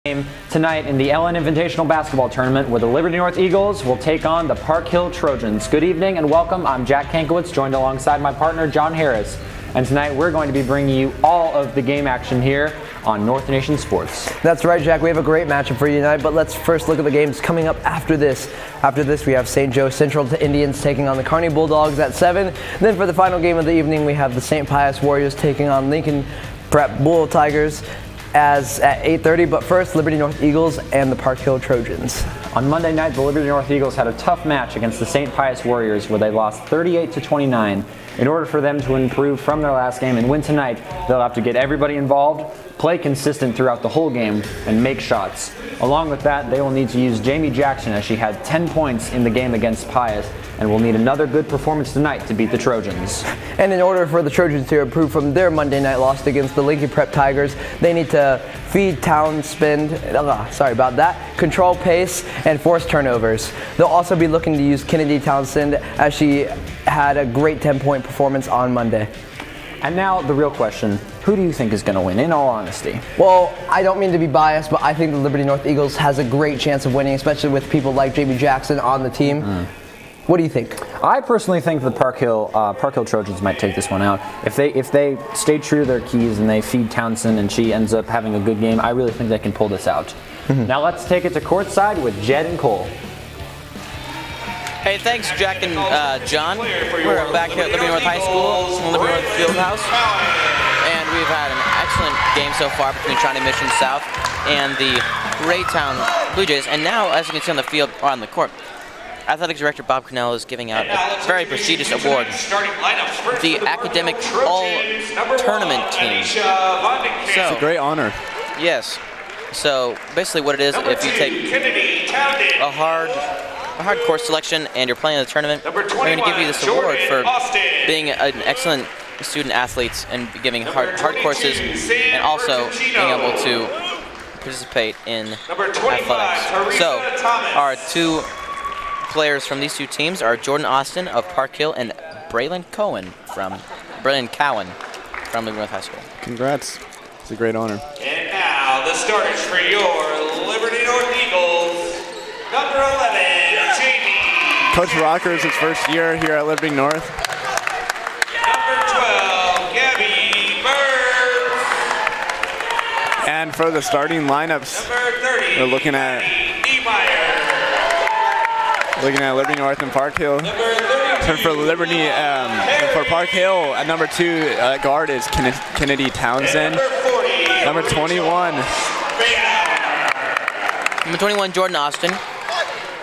Game tonight in the LN Invitational basketball tournament where the Liberty North Eagles will take on the Park Hill Trojans. Good evening and welcome. I'm Jack Kankowitz, joined alongside my partner John Harris. And tonight we're going to be bringing you all of the game action here on North Nation Sports. That's right, Jack. We have a great matchup for you tonight, but let's first look at the games coming up after this. After this, we have St. Joe Central to Indians taking on the Kearney Bulldogs at 7. Then for the final game of the evening, we have the St. Pius Warriors taking on Lincoln Prep Bull Tigers at 8:30, but first, Liberty North Eagles and the Park Hill Trojans. On Monday night, the Liberty North Eagles had a tough match against the St. Pius Warriors where they lost 38-29. In order for them to improve from their last game and win tonight, they'll have to get everybody involved, play consistent throughout the whole game, and make shots. Along with that, they will need to use Jamie Jackson as she had 10 points in the game against Pius, and will need another good performance tonight to beat the Trojans. And in order for the Trojans to improve from their Monday night loss against the Lincoln Prep Tigers, they need to feed Townsend, control pace, and force turnovers. They'll also be looking to use Kennedy Townsend as she had a great 10-point performance on Monday. And now the real question, who do you think is going to win, in all honesty? Well, I don't mean to be biased, but I think the Liberty North Eagles has a great chance of winning, especially with people like Jamie Jackson on the team. What do you think? I personally think the Park Hill Trojans might take this one out. If they stay true to their keys and they feed Townsend and she ends up having a good game, I really think they can pull this out. Now let's take it to courtside with Jed and Cole. Hey, thanks, Jack and John. We're back here at Liberty North High School in the Liberty North Fieldhouse, and we've had an excellent game so far between Shawnee Mission South and the Raytown Blue Jays. And now, as you can see on the field or on the court, Athletics Director Bob Cannell is giving out a very prestigious award, the Academic All-Tournament Team. It's a great honor. Yes. So basically, what it is, if you take a hard course selection and you're playing in the tournament, we're going to give you this award for being an excellent student athlete and giving hard courses and also being able to participate in athletics. So our two players from these two teams are Jordan Austin of Park Hill and Braylon Cowan from Liberty North High School. Congrats. It's a great honor. And now the starters for your Liberty North Eagles, number 11, Jamie. Coach Rockers, his first year here at Liberty North. Number 12, Gabby Burns. And for the starting lineups, Number 30, we're looking at Liberty North and Park Hill. And for Liberty, for Park Hill, at number 2 guard is Kennedy Townsend. Number 21. Number 21, Jordan Austin.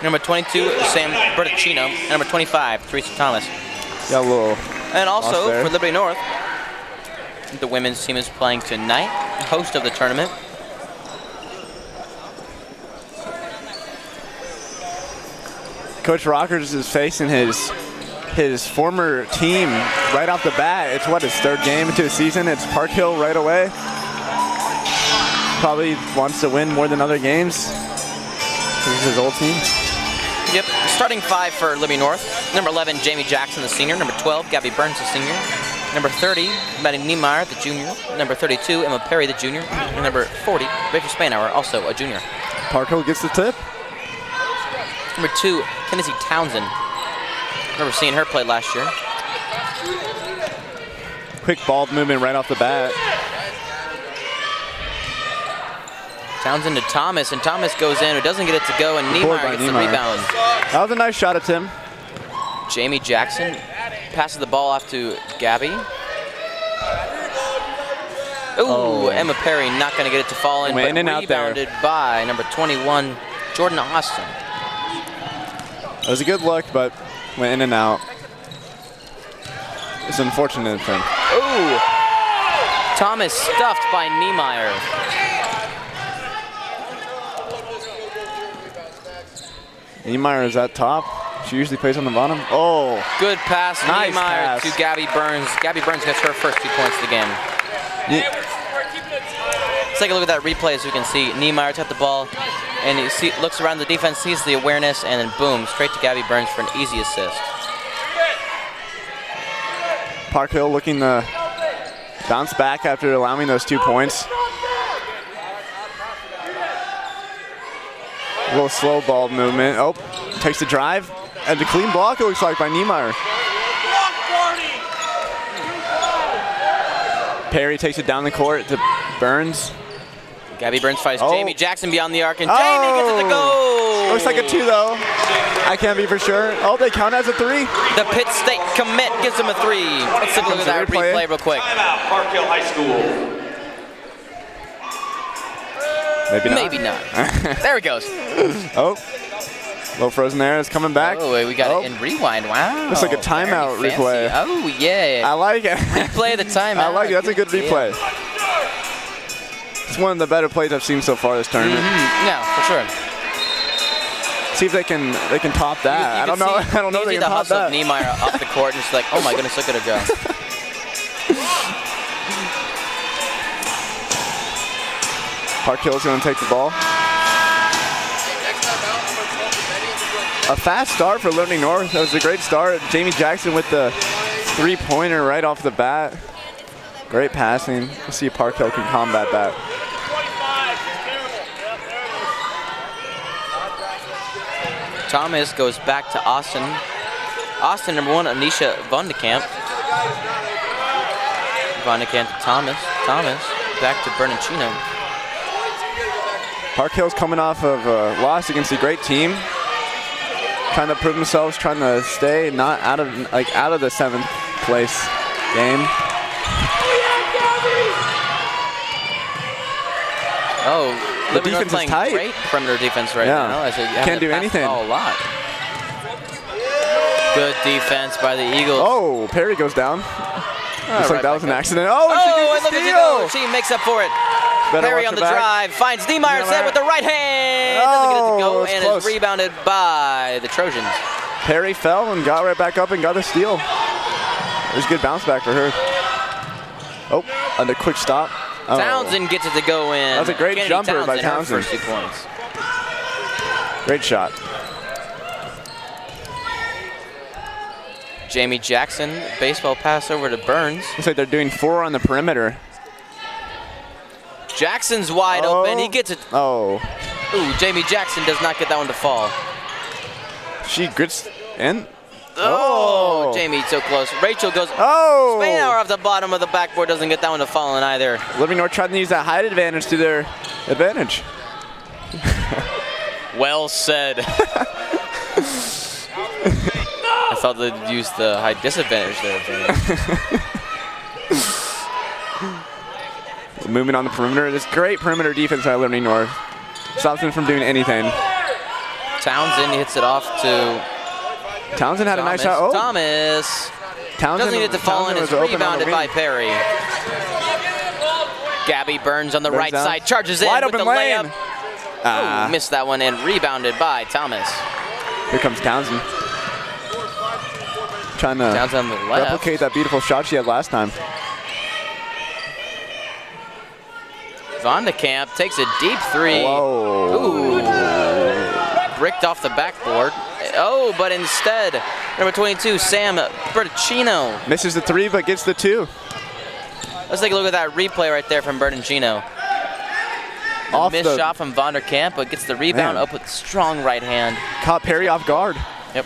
Number 22, Sam Berticino. And number 25, Teresa Thomas. Got a little. And also for Liberty North, the women's team is playing tonight, host of the tournament. Coach Rockers is facing his former team right off the bat. It's his third game into the season. It's Park Hill right away. Probably wants to win more than other games. This is his old team. Yep, starting 5 for Liberty North. Number 11, Jamie Jackson, the senior. Number 12, Gabby Burns, the senior. Number 30, Maddie Niemeyer, the junior. Number 32, Emma Perry, the junior. And number 40, Rachel Spanauer, also a junior. Park Hill gets the tip. Number 2, Tennessee Townsend. Remember seeing her play last year. Quick ball movement right off the bat. Townsend to Thomas, and Thomas goes in, who doesn't get it to go, and Niemeyer gets the rebound. That was a nice shot at Tim. Jamie Jackson passes the ball off to Gabby. Ooh, Emma Perry not going to get it to fall in, but rebounded by number 21, Jordan Austin. It was a good look, but went in and out. It's unfortunate for him. Ooh, Thomas stuffed by Niemeyer. Niemeyer is at top. She usually plays on the bottom. Oh. Good pass, nice Niemeyer pass to Gabby Burns. Gabby Burns gets her first 2 points of the game. Let's take a look at that replay as we can see. Niemeyer took the ball and he looks around the defense, sees the awareness, and then boom, straight to Gabby Burns for an easy assist. Park Hill looking to bounce back after allowing those 2 points. little slow ball movement. Oh, takes the drive. And the clean block, it looks like, by Niemeyer. Perry takes it down the court to Burns. Gabby Burns fights Jamie Jackson beyond the arc, and Oh. Jamie gets it to go. Looks like a 2, though. I can't be for sure. Oh, they count as a 3. The Pitt State commit gives him a 3. Let's take a look at that replay real quick. Timeout, Park Hill High School. Maybe not. Maybe not. There he goes. Oh, low frozen there is coming back. Oh, wait, we got it in rewind. Wow. Looks like a timeout Very replay. fancy. Oh, yeah. I like it. Replay the timeout. I like it. That's a good replay. It's one of the better plays I've seen so far this tournament. Yeah, for sure. See if they can top that. I don't know. I don't know if they can the top hustle that. of Niemeyer off the court, and she's like, oh my goodness, look at her go. Park Hill's going to take the ball. A fast start for Liberty North. That was a great start. Jamie Jackson with the 3-pointer right off the bat. Great passing. Let's see if Park Hill can combat that. Thomas goes back to Austin. Austin, number 1, Anisha Vondekamp. Vondekamp to Thomas. Thomas back to Bernancino. Park Hill's coming off of a loss against a great team. Trying to prove themselves, trying to stay not out of the 7th place game. Oh, The Liberty North defense is playing tight. great perimeter defense right now. As they have Can't to do pass anything. the ball a lot. Good defense by the Eagles. Oh, Perry goes down. Looks like that was an accident. Oh, and she and gets look the at she go. steal. She makes up for it. Better Perry watch on her the back. drive, finds Niemeyer set with the right hand. Doesn't get it to go, it's and close. is rebounded by the Trojans. Perry fell and got right back up and got a steal. It was a good bounce back for her. Oh, and a quick stop. Oh. Townsend gets it to go in. That was a great Kennedy jumper by her Townsend. first 2 points. Great shot. Jamie Jackson, baseball pass over to Burns. Looks like they're doing 4 on the perimeter. Jackson's wide open. He gets it. Oh, Ooh, Jamie Jackson does not get that one to fall. she grits in. Oh, Jamie so close. Rachel goes. Oh! Spainhour off the bottom of the backboard doesn't get that one to fall in either. Liberty North tried to use that height advantage to their advantage. Well said. I thought they'd use the high disadvantage there. Movement on the perimeter. This great perimeter defense by Liberty North. Stops them from doing anything. Townsend hits it off to Townsend had a nice shot. Oh, Thomas. Townsend Doesn't get it to fall in. Townsend It's was open on the rebounded by wing. Perry. Gabby Burns on the Burns right down. side. Charges in Wide with the open lane. layup. Ooh, missed that one and rebounded by Thomas. Here comes Townsend. Trying to Townsend on the left. replicate that beautiful shot she had last time. Vondekamp takes a deep 3. Whoa. Ooh. Bricked off the backboard. Oh, but instead, number 22, Sam Bertacino. Misses the 3, but gets the 2. Let's take a look at that replay right there from Bertacino. Off Missed the shot from Vonderkamp, but gets the rebound Man. up with strong right hand. Caught Perry off guard. Yep.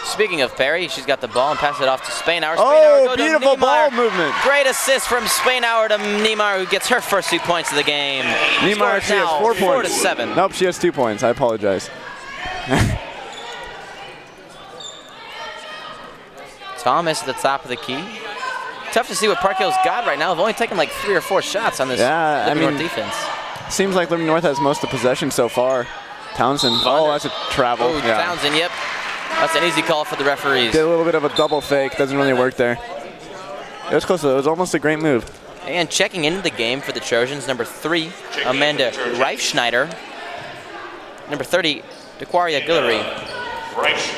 Speaking of Perry, she's got the ball and passes it off to Spainhour. Oh, Spainhour goes to beautiful Niemeyer. ball movement. Great assist from Spainhour to Niemeyer, who gets her first 2 points of the game. Niemeyer, Score she has now 4 points. 4-7. Nope, she has 2 points. I apologize. Thomas at the top of the key. Tough to see what Park Hill's got right now. They've only taken like 3 or 4 shots on this Liberty North defense. Seems like Liberty North has most of the possession so far. Townsend. Oh, that's a travel. Oh, Yeah. Townsend, yep. That's an easy call for the referees. Did a little bit of a double fake. Doesn't really work there. It was close though. It was almost a great move. And checking into the game for the Trojans, number 3, Amanda Reifschneider. Number 30, DeQuaria Guillory.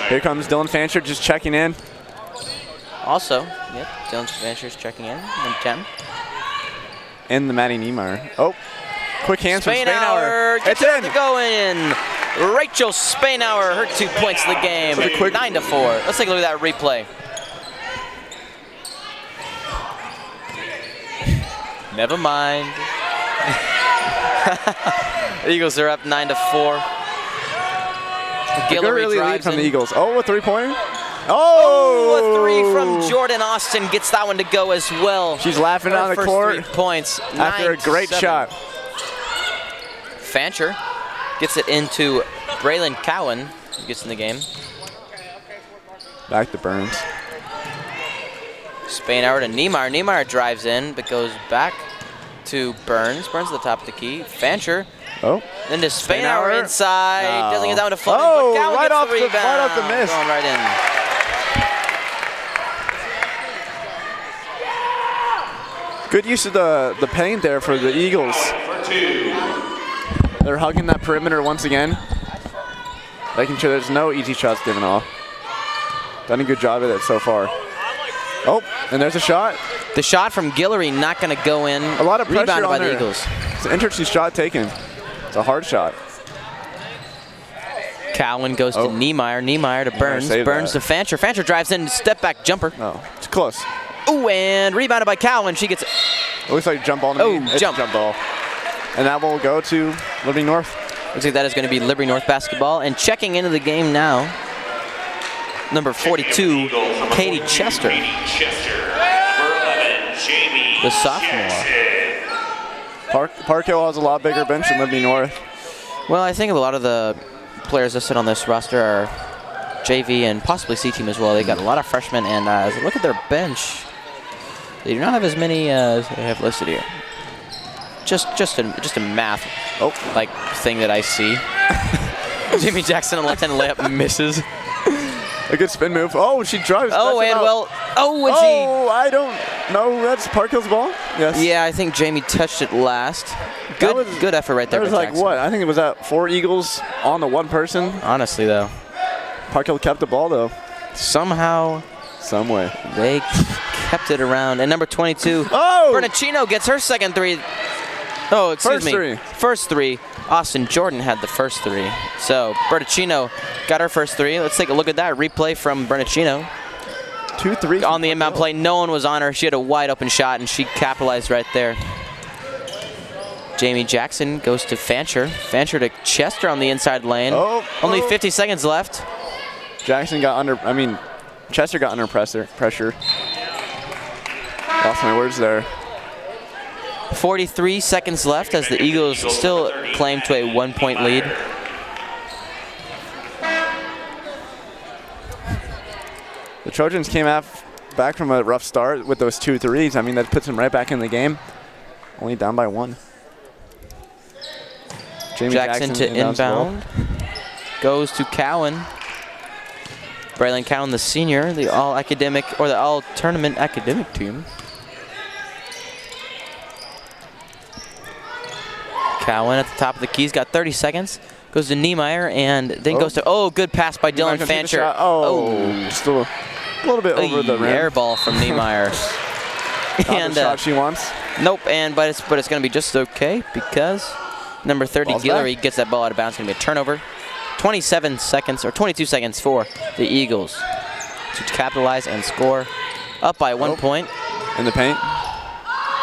Here comes Dylan Fancher just checking in. Also, yep, Dylan Fancher's checking in, number 10. And the Maddie Niemeyer. Oh, quick hands from Spainhour Spainhour. gets It's it in. to go in. Rachel Spainhour, her 2 points of the game, So the quick- 9-4. Let's take a look at that replay. Never mind. Eagles are up 9-4. Guillory really lead drives from in. the Eagles. Oh, a three-pointer. Oh! A 3 from Jordan Austin gets that one to go as well. She's laughing Her on the first court 3 points. after a great 9-7. shot. Fancher gets it into Braylon Cowan, who gets in the game. Back to Burns. Spainhour to Niemeyer. Niemeyer drives in, but goes back to Burns. Burns at the top of the key. Fancher. Oh. Then to Spainhour inside. No. Doesn't get that one to fall. Oh, but Cowan right gets off the the- rebound. right off the miss. Going right in. Good use of the paint there for the Eagles. They're hugging that perimeter once again. Making sure there's no easy shots given off. Done a good job of it so far. Oh, and there's a shot. The shot from Guillory not going to go in. A lot of pressure Rebounded on by the her. Eagles. It's an interesting shot taken. It's a hard shot. Cowan goes to Niemeyer. Niemeyer to Burns. saved Burns that. to Fancher. Fancher drives in. Step back jumper. No, it's close. Ooh, and rebounded by Cowan. She gets it. It looks like a jump ball to me. Oh, It's jump. a jump ball. And that will go to Liberty North. Looks like that is going to be Liberty North basketball. And checking into the game now, number 42, Katie Chester, Katie Chester. Number 11, Jamie the sophomore. Jackson. Park Hill has a lot bigger bench than Liberty North. Well, I think a lot of the players that sit on this roster are JV and possibly C team as well. They got a lot of freshmen, and as I look at their bench, they do not have as many as they have listed here. Just a math thing that I see. Jimmy Jackson on left-hand layup misses. A good spin move. Oh, she drives. Oh, that's and about- well, I don't know. That's Park Hill's ball? Yes. yeah, I think Jamie touched it last. Good effort right there That was by like Jackson. what? I think it was at 4 Eagles on the one person. Honestly, though, Park Hill kept the ball though. somehow Some way. they kept it around. And number 22, Oh! Bernacino gets her second 3. Oh, excuse First me. three. First 3. Austin Jordan had the first 3. So Bernacino got her first 3. Let's take a look at that replay from Bernacino. 2-3 On the inbound play, no one was on her. She had a wide open shot, and she capitalized right there. Jamie Jackson goes to Fancher. Fancher to Chester on the inside lane. Only 50 seconds left. Jackson got under. I mean, Chester got under pressure. Lost my words there. 43 seconds left as the Eagles still claim to a 1-point lead. The Trojans came back from a rough start with those 2 threes. I mean, that puts them right back in the game. Only down by 1. Jamie Jackson to inbounds the ball. inbound. Goes to Cowan. Braylon Cowan, the senior, the all-academic or the all-tournament academic team. Cowan at the top of the keys, got 30 seconds. Goes to Niemeyer and then goes to, good pass by Dylan Niemeyer can see the Fancher. shot. Just a little bit over the rim. Air ball from Niemeyer. Not And the shot she wants. nope, but it's going to be just okay because number 30 Ball's Guillory back. gets that ball out of bounds. It's going to be a turnover. 27 seconds or 22 seconds for the Eagles to capitalize and score. Up by 1 point. In the paint.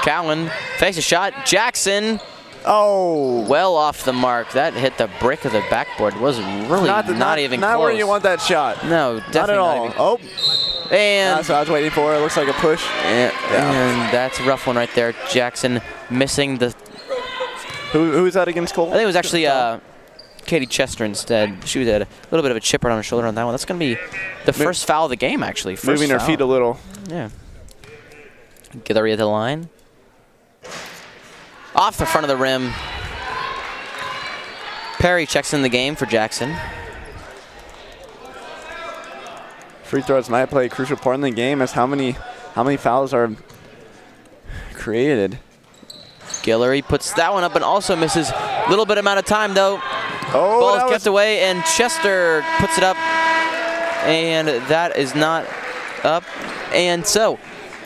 Cowan fakes a shot. Jackson Oh. well off the mark. That hit the brick of the backboard. It was really not even Not close. where you want that shot. No, Not definitely at all. even. Oh. And That's what I was waiting for. It looks like a push. and that's a rough one right there. Jackson missing the. Who's that against Cole? I think it was actually Katie Chester instead. She had a little bit of a chipper on her shoulder on that one. That's going to be the first foul of the game, actually. First Moving her foul. feet a little. Yeah. Guillory at the line. Off the front of the rim. Perry checks in the game for Jackson. Free throws might play a crucial part in the game as how many fouls are created. Guillory puts that one up and also misses. Little bit amount of time though. Oh, Ball that is kept was away and Chester puts it up. And that is not up. And so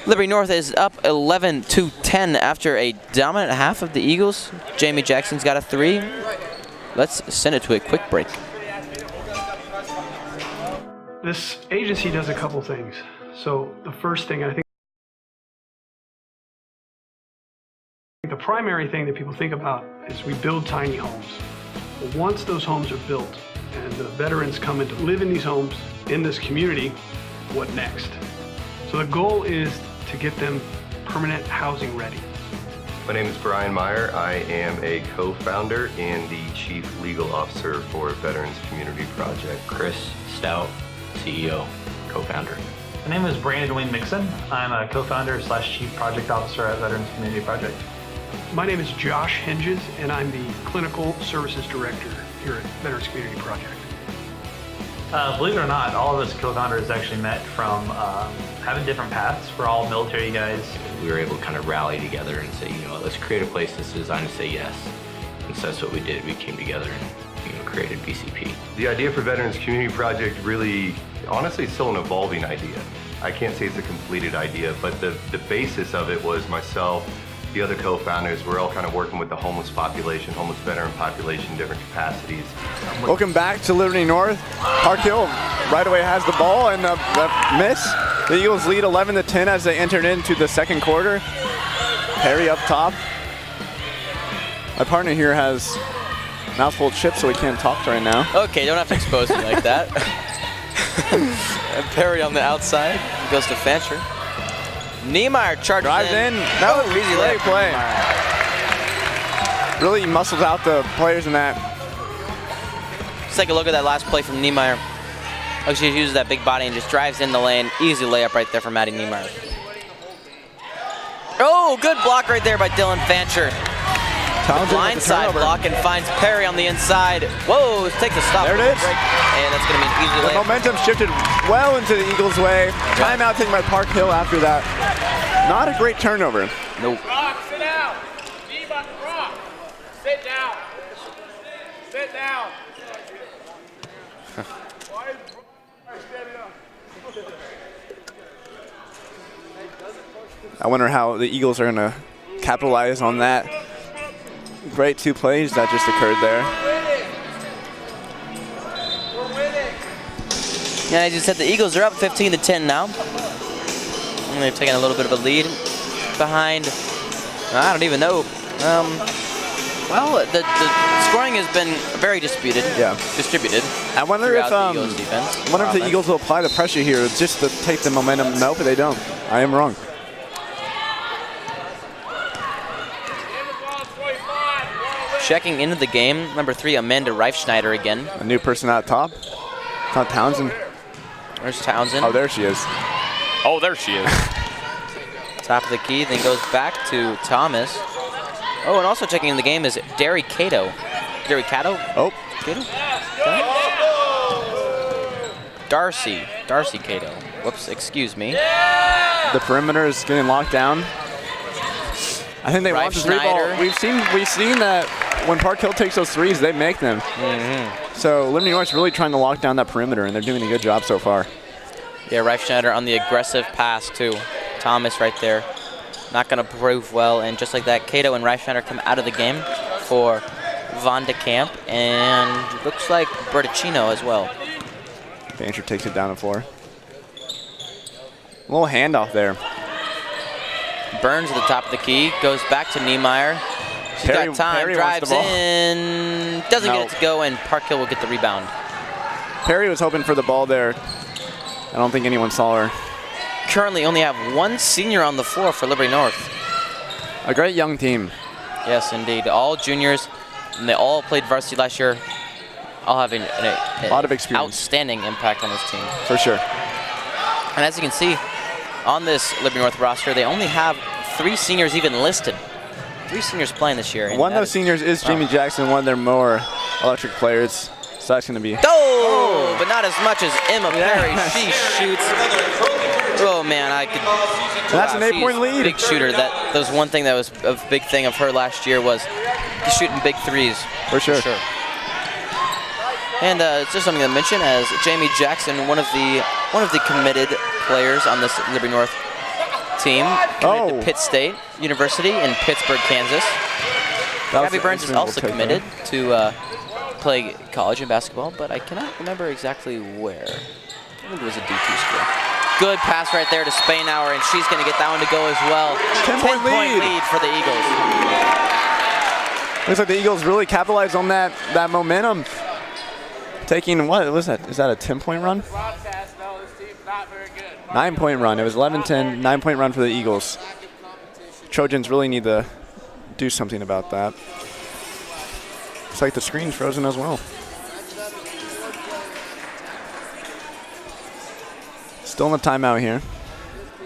Liberty North is up 11-10 after a dominant half of the Eagles. Jamie Jackson's got a 3. Let's send it to a quick break. This agency does a couple things. So the first thing, I think the primary thing that people think about is we build tiny homes. But once those homes are built, and the veterans come in to live in these homes, in this community, what next? So the goal is to get them permanent housing ready. My name is Brian Meyer. I am a co-founder and the Chief Legal Officer for Veterans Community Project. Chris Stout, CEO, co-founder. My name is Brandon Wayne Mixon. I'm a co-founder / Chief Project Officer at Veterans Community Project. My name is Josh Hinges, and I'm the Clinical Services Director here at Veterans Community Project. Believe it or not, all of us co-founders actually met from having different paths. We're all military guys. We were able to kind of rally together and say, let's create a place that's designed to say yes. And so that's what we did. We came together and created VCP. The idea for Veterans Community Project really, honestly, is still an evolving idea. I can't say it's a completed idea, but the basis of it was myself, the other co-founders, we're all kind of working with the homeless population, homeless veteran population, different capacities. Welcome back to Liberty North. Park Hill right away has the ball and the miss. The Eagles lead 11-10 as they entered into the second quarter. Perry up top. My partner here has a mouthful of chips, so we can't talk right now. Okay, don't have to expose me like that. And Perry on the outside goes to Fancher. Niemeyer charges Drives in. That was easy great play. Really muscles out the players in that. Let's take a look at that last play from Niemeyer. Actually, he uses that big body and just drives in the lane. Easy layup right there from Matty Niemeyer. Oh, good block right there by Dylan Fancher. Blindside block and finds Perry on the inside. Whoa, takes a stop. There it is. And that's going to be an easy The layup. momentum shifted well into the Eagles' way. Timeout taken by Park Hill after that. Not a great turnover. Nope. Rock, sit down. Rock, sit down. Sit down. I wonder how the Eagles are going to capitalize on that. Great two plays that just occurred there. Yeah, as you said, the Eagles are up 15-10 now. And they've taken a little bit of a lead behind, I don't even know. Well, the scoring has been very distributed. I wonder if the Eagles defense. the Eagles will apply the pressure here just to take the momentum. No, but they don't. I am wrong. Checking into the game, number 3, Amanda Reifschneider again. A new person out top. Not Townsend. Where's Townsend? Oh, there she is. Oh, there she is. Top of the key, then goes back to Thomas. Oh, and also checking in the game is Derry Cato. Derry Cato? Oh. Cato? Darcy Cato. Whoops, excuse me. The perimeter is getting locked down. I think they want the three ball. We've seen that when Park Hill takes those threes, they make them. So Liberty North's really trying to lock down that perimeter, and they're doing a good job so far. Yeah, Reifschneider on the aggressive pass too. Thomas right there. Not going to prove well, and just like that, Cato and Reifschneider come out of the game for Von de Kamp, and looks like Berticino as well. Fancher takes it down the floor. A little handoff there. Burns at the top of the key, goes back to Niemeyer. She's got time, Perry drives in, doesn't get it to go, and Park Hill will get the rebound. Perry was hoping for the ball there. I don't think anyone saw her. Currently only have one senior on the floor for Liberty North. A great young team. Yes, indeed. All juniors, and they all played varsity last year. All having a lot of experience. Outstanding impact on this team. For sure. And as you can see, on this Liberty North roster, they only have 3 seniors even listed. 3 seniors playing this year. One of those seniors is Jamie Jackson, one of their more electric players. So that's going to be... Oh, but not as much as Emma Perry. She shoots. Oh, man, I could... And that's an 8-point lead. Big shooter. That was one thing that was a big thing of her last year was shooting big threes. For sure. And it's just something to mention as Jamie Jackson, one of the committed players on this Liberty North team, committed to Pitt State University in Pittsburgh, Kansas. Gabby Burns is also committed to play college in basketball, but I cannot remember exactly where. I think it was a D2 school. Good pass right there to Spainauer, and she's going to get that one to go as well. 10-point lead for the Eagles. Looks like the Eagles really capitalized on that momentum taking, what was that? Is that a 10-point run? 9-point run. It was 11-10, 9-point run for the Eagles. Trojans really need to do something about that. It's like the screen's frozen as well. Still in the timeout here,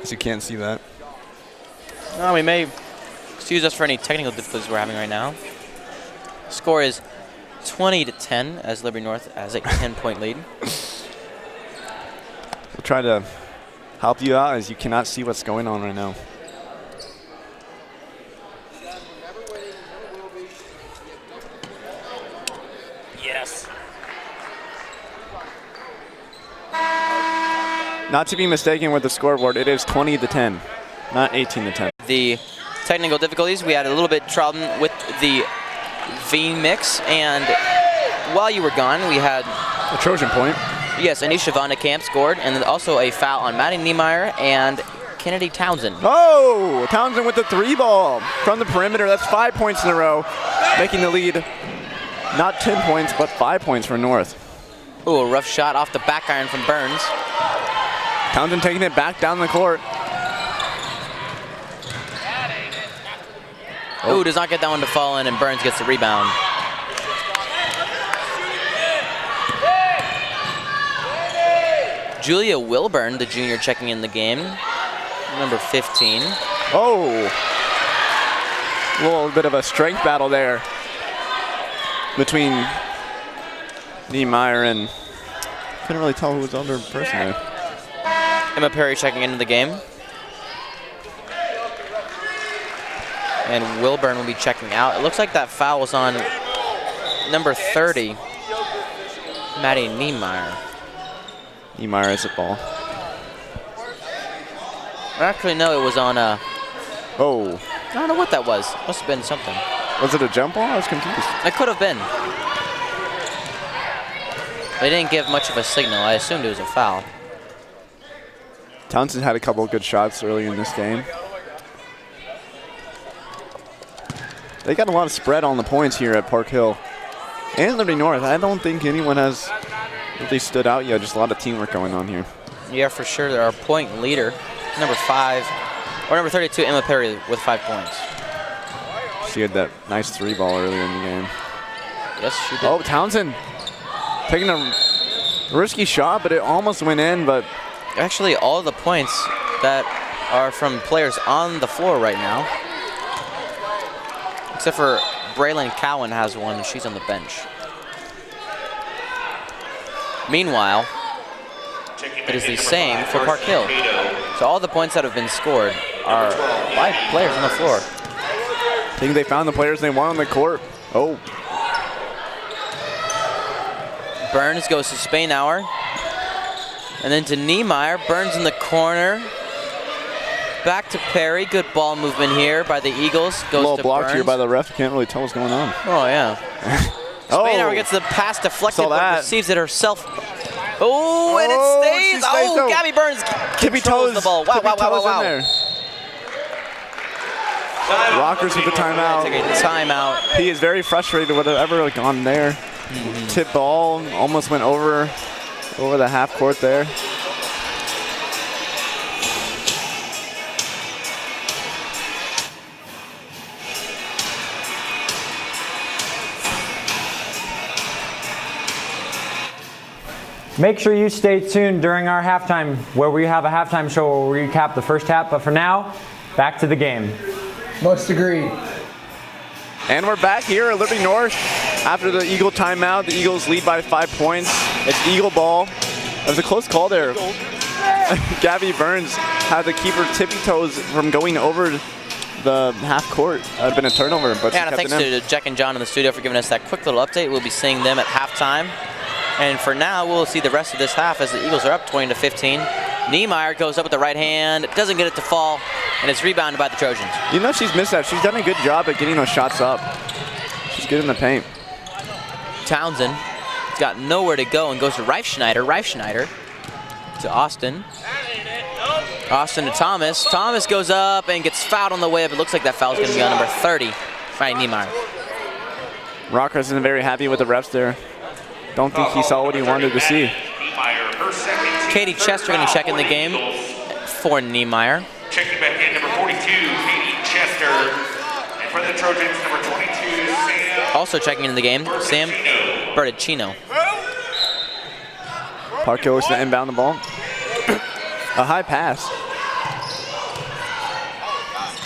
as you can't see that. Well, we may excuse us for any technical difficulties we're having right now. Score is 20-10 as Liberty North has a 10-point lead. We'll try to help you out as you cannot see what's going on right now. Yes. Not to be mistaken with the scoreboard, it is 20-10, not 18-10. The technical difficulties, we had a little bit trouble with the V mix, and while you were gone, we had a Trojan point. Yes, Anisha Van de Kamp scored, and then also a foul on Maddie Niemeyer and Kennedy Townsend. Oh, Townsend with the 3-ball from the perimeter. That's 5 points in a row, making the lead not 10 points, but 5 points for North. Ooh, a rough shot off the back iron from Burns. Townsend taking it back down the court. Ooh, does not get that one to fall in, and Burns gets the rebound. Julia Wilburn, the junior, checking in the game. Number 15. Oh, a little bit of a strength battle there between Niemeyer and, couldn't really tell who was the other person there. Emma Perry checking into the game. And Wilburn will be checking out. It looks like that foul was on number 30, Maddie Niemeyer. Niemeyer has the ball. Actually, no, it was on Oh. I don't know what that was. Must have been something. Was it a jump ball? I was confused. It could have been. They didn't give much of a signal. I assumed it was a foul. Townsend had a couple of good shots early in this game. They got a lot of spread on the points here at Park Hill. And Liberty North, I don't think anyone has really stood out yet. Just a lot of teamwork going on here. Yeah, for sure. They're our point leader, number 32, Emma Perry with 5 points. She had that nice 3-ball earlier in the game. Yes, she did. Oh, Townsend taking a risky shot, but it almost went in. But actually, all of the points that are from players on the floor right now, except for Braylon Cowan has one, and she's on the bench. Meanwhile, it is the same for Park Hill. So all the points that have been scored are by players on the floor. I think they found the players they want on the court. Oh. Burns goes to Spainauer. And then to Niemeyer. Burns in the corner. Back to Perry. Good ball movement here by the Eagles. Goes a little to blocked Burns. here by the ref. Can't really tell what's going on. Oh, yeah. Spainauer gets the pass deflected, but receives it herself. Oh, and it stays. Oh, Gabby Burns controls the ball. Wow, wow, wow, wow, wow. Rockers with the timeout. Take a timeout. He is very frustrated with whatever gone there. Tip ball almost went over the half court there. Make sure you stay tuned during our halftime, where we have a halftime show where we recap the first half. But for now, back to the game. Most agreed. And we're back here at Liberty North after the Eagle timeout. The Eagles lead by 5 points. It's Eagle ball. It was a close call there. Gabby Burns had to keep her tippy toes from going over the half court. That had been a turnover, but yeah, and thanks to Jack and John in the studio for giving us that quick little update. We'll be seeing them at halftime. And for now, we'll see the rest of this half as the Eagles are up 20-15. Niemeyer goes up with the right hand, doesn't get it to fall, and it's rebounded by the Trojans. You know she's missed that. She's done a good job at getting those shots up. She's good in the paint. Townsend has got nowhere to go and goes to Reifschneider. Reifschneider to Austin. Austin to Thomas. Thomas goes up and gets fouled on the way up. It looks like that foul is going to be on number 30, Frank Niemeyer. Rockers isn't very happy with the refs there. don't think he saw what he wanted to see. Katie Chester going to check in the game for Niemeyer. Checking back in, number 42, Katie Chester. And for the Trojans, number 22, Sam. Also checking in the game, Sam Berticino. Park Hill looks to inbound the ball. A high pass.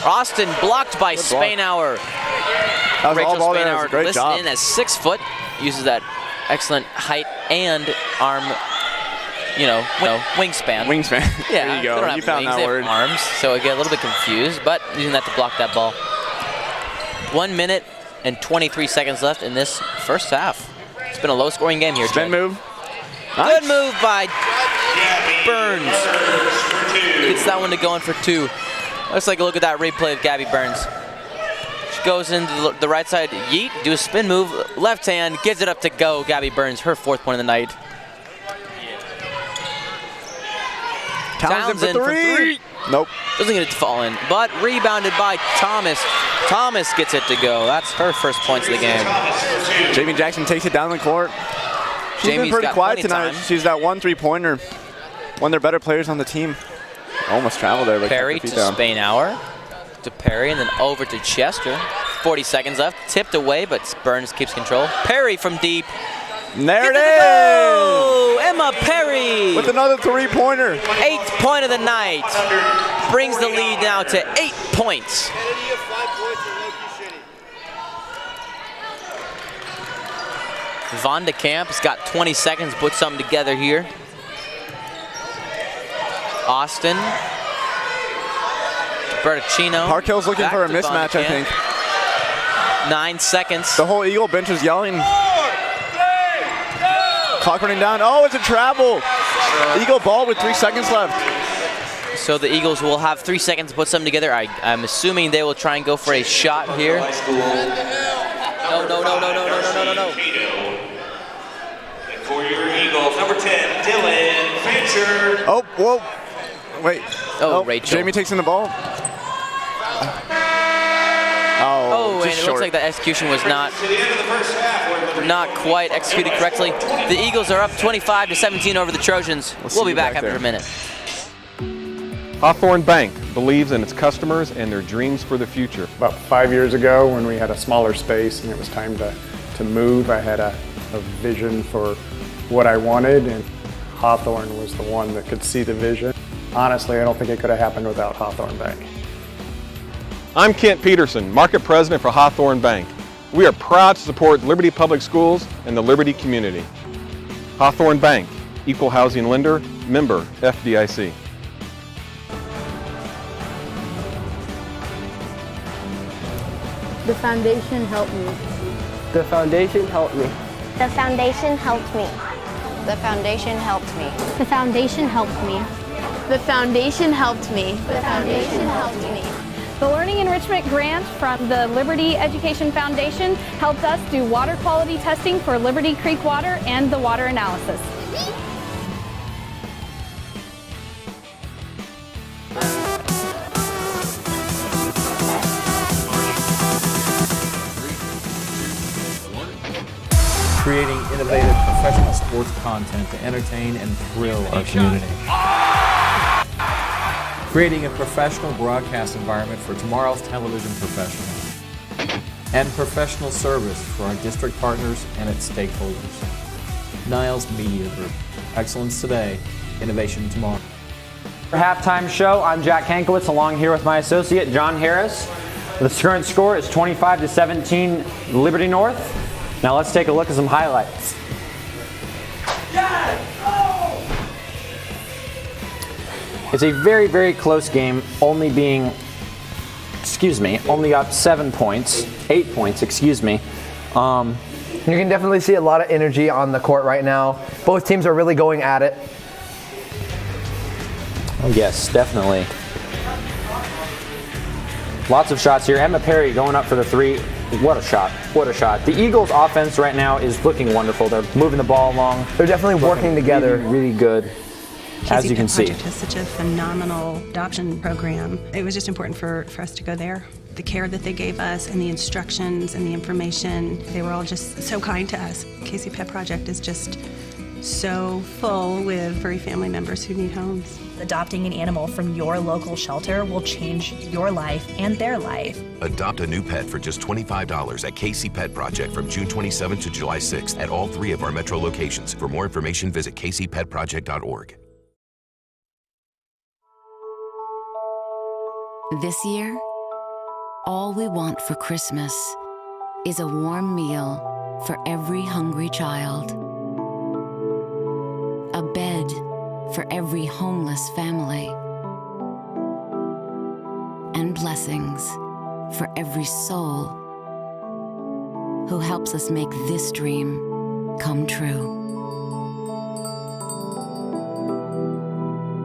Austin blocked by Spainauer. That was Rachel all ball there. It was Spainauer a great listed job. in as 6 foot, uses that excellent height and arm, wingspan. Wingspan. Yeah, There you go. they don't You have found wings, that they have word. arms, so I get a little bit confused, but using that to block that ball. 1 minute and 23 seconds left in this first half. It's been a low-scoring game here, Spin Jed. move. Good move by Burns. Gets that one to go in for 2. Let's take a look at that replay of Gabby Burns. She goes into the right side, yeet, do a spin move, left hand, gives it up to go. Gabby Burns, her 4th point of the night. Townsend for three. Nope. Doesn't get it to fall in, but rebounded by Thomas. Thomas gets it to go. That's her first points of the game. Jamie Jackson takes it down the court. She's Jamie's been pretty got quiet plenty of tonight. time. She's that 1 3-pointer. One of their better players on the team. Almost traveled there, but Perry kept to her feet down. Spainauer, to Perry, and then over to Chester. 40 seconds left. Tipped away, but Burns keeps control. Perry from deep. There it Gets is! to go! Emma Perry! With another 3-pointer. 8th point of the night. Brings the lead now to 8 points. Von de Kamp's got 20 seconds, put something together here. Austin. Berticino. Park Hill's looking Back for a to Von de mismatch, I Kamp. think. 9 seconds. The whole Eagle bench is yelling. Clock running down. Oh, it's a travel. Eagle ball with 3 seconds left. So the Eagles will have 3 seconds to put something together. I'm assuming they will try and go for a shot here. No. And for your Eagles, number 10, Dylan Fancher. Oh, whoa. Wait. Oh, Rachel. Jamie takes in the ball. Oh, and just it short. looks like the execution was not To the end of the first half. not quite executed correctly. The Eagles are up 25-17 over the Trojans. We'll be you back back after there. a minute. Hawthorn Bank believes in its customers and their dreams for the future. About 5 years ago, when we had a smaller space and it was time to move, I had a vision for what I wanted, and Hawthorn was the one that could see the vision. Honestly, I don't think it could have happened without Hawthorn Bank. I'm Kent Peterson, Market President for Hawthorn Bank. We are proud to support Liberty Public Schools and the Liberty community. Hawthorn Bank, Equal Housing Lender, member FDIC. The foundation helped me. The foundation helped me. The foundation helped me. The foundation helped me. The foundation helped me. The foundation helped me. The foundation helped me. The Learning Enrichment Grant from the Liberty Education Foundation helped us do water quality testing for Liberty Creek water and the water analysis. Creating innovative professional sports content to entertain and thrill our community. Creating a professional broadcast environment for tomorrow's television professionals. And professional service for our district partners and its stakeholders. Niles Media Group. Excellence today, innovation tomorrow. For halftime show, I'm Jack Kankowitz, along here with my associate John Harris. The current score is 25-17 Liberty North. Now let's take a look at some highlights. It's a very, very close game, only up 7 points, 8 points, excuse me. You can definitely see a lot of energy on the court right now. Both teams are really going at it. Oh yes, definitely. Lots of shots here. Emma Perry going up for the three. What a shot. What a shot. The Eagles' offense right now is looking wonderful. They're moving the ball along. They're definitely working together. Really, really good. as you can see. Project has such a phenomenal adoption program. It was just important for us to go there. The care that they gave us and the instructions and the information, they were all just so kind to us. Casey Pet Project is just so full with furry family members who need homes. Adopting an animal from your local shelter will change your life and their life. Adopt a new pet for just $25 at Casey Pet Project from June 27th to July 6th at all 3 of our metro locations. For more information, visit caseypetproject.org. This year, all we want for Christmas is a warm meal for every hungry child, a bed for every homeless family, and blessings for every soul who helps us make this dream come true.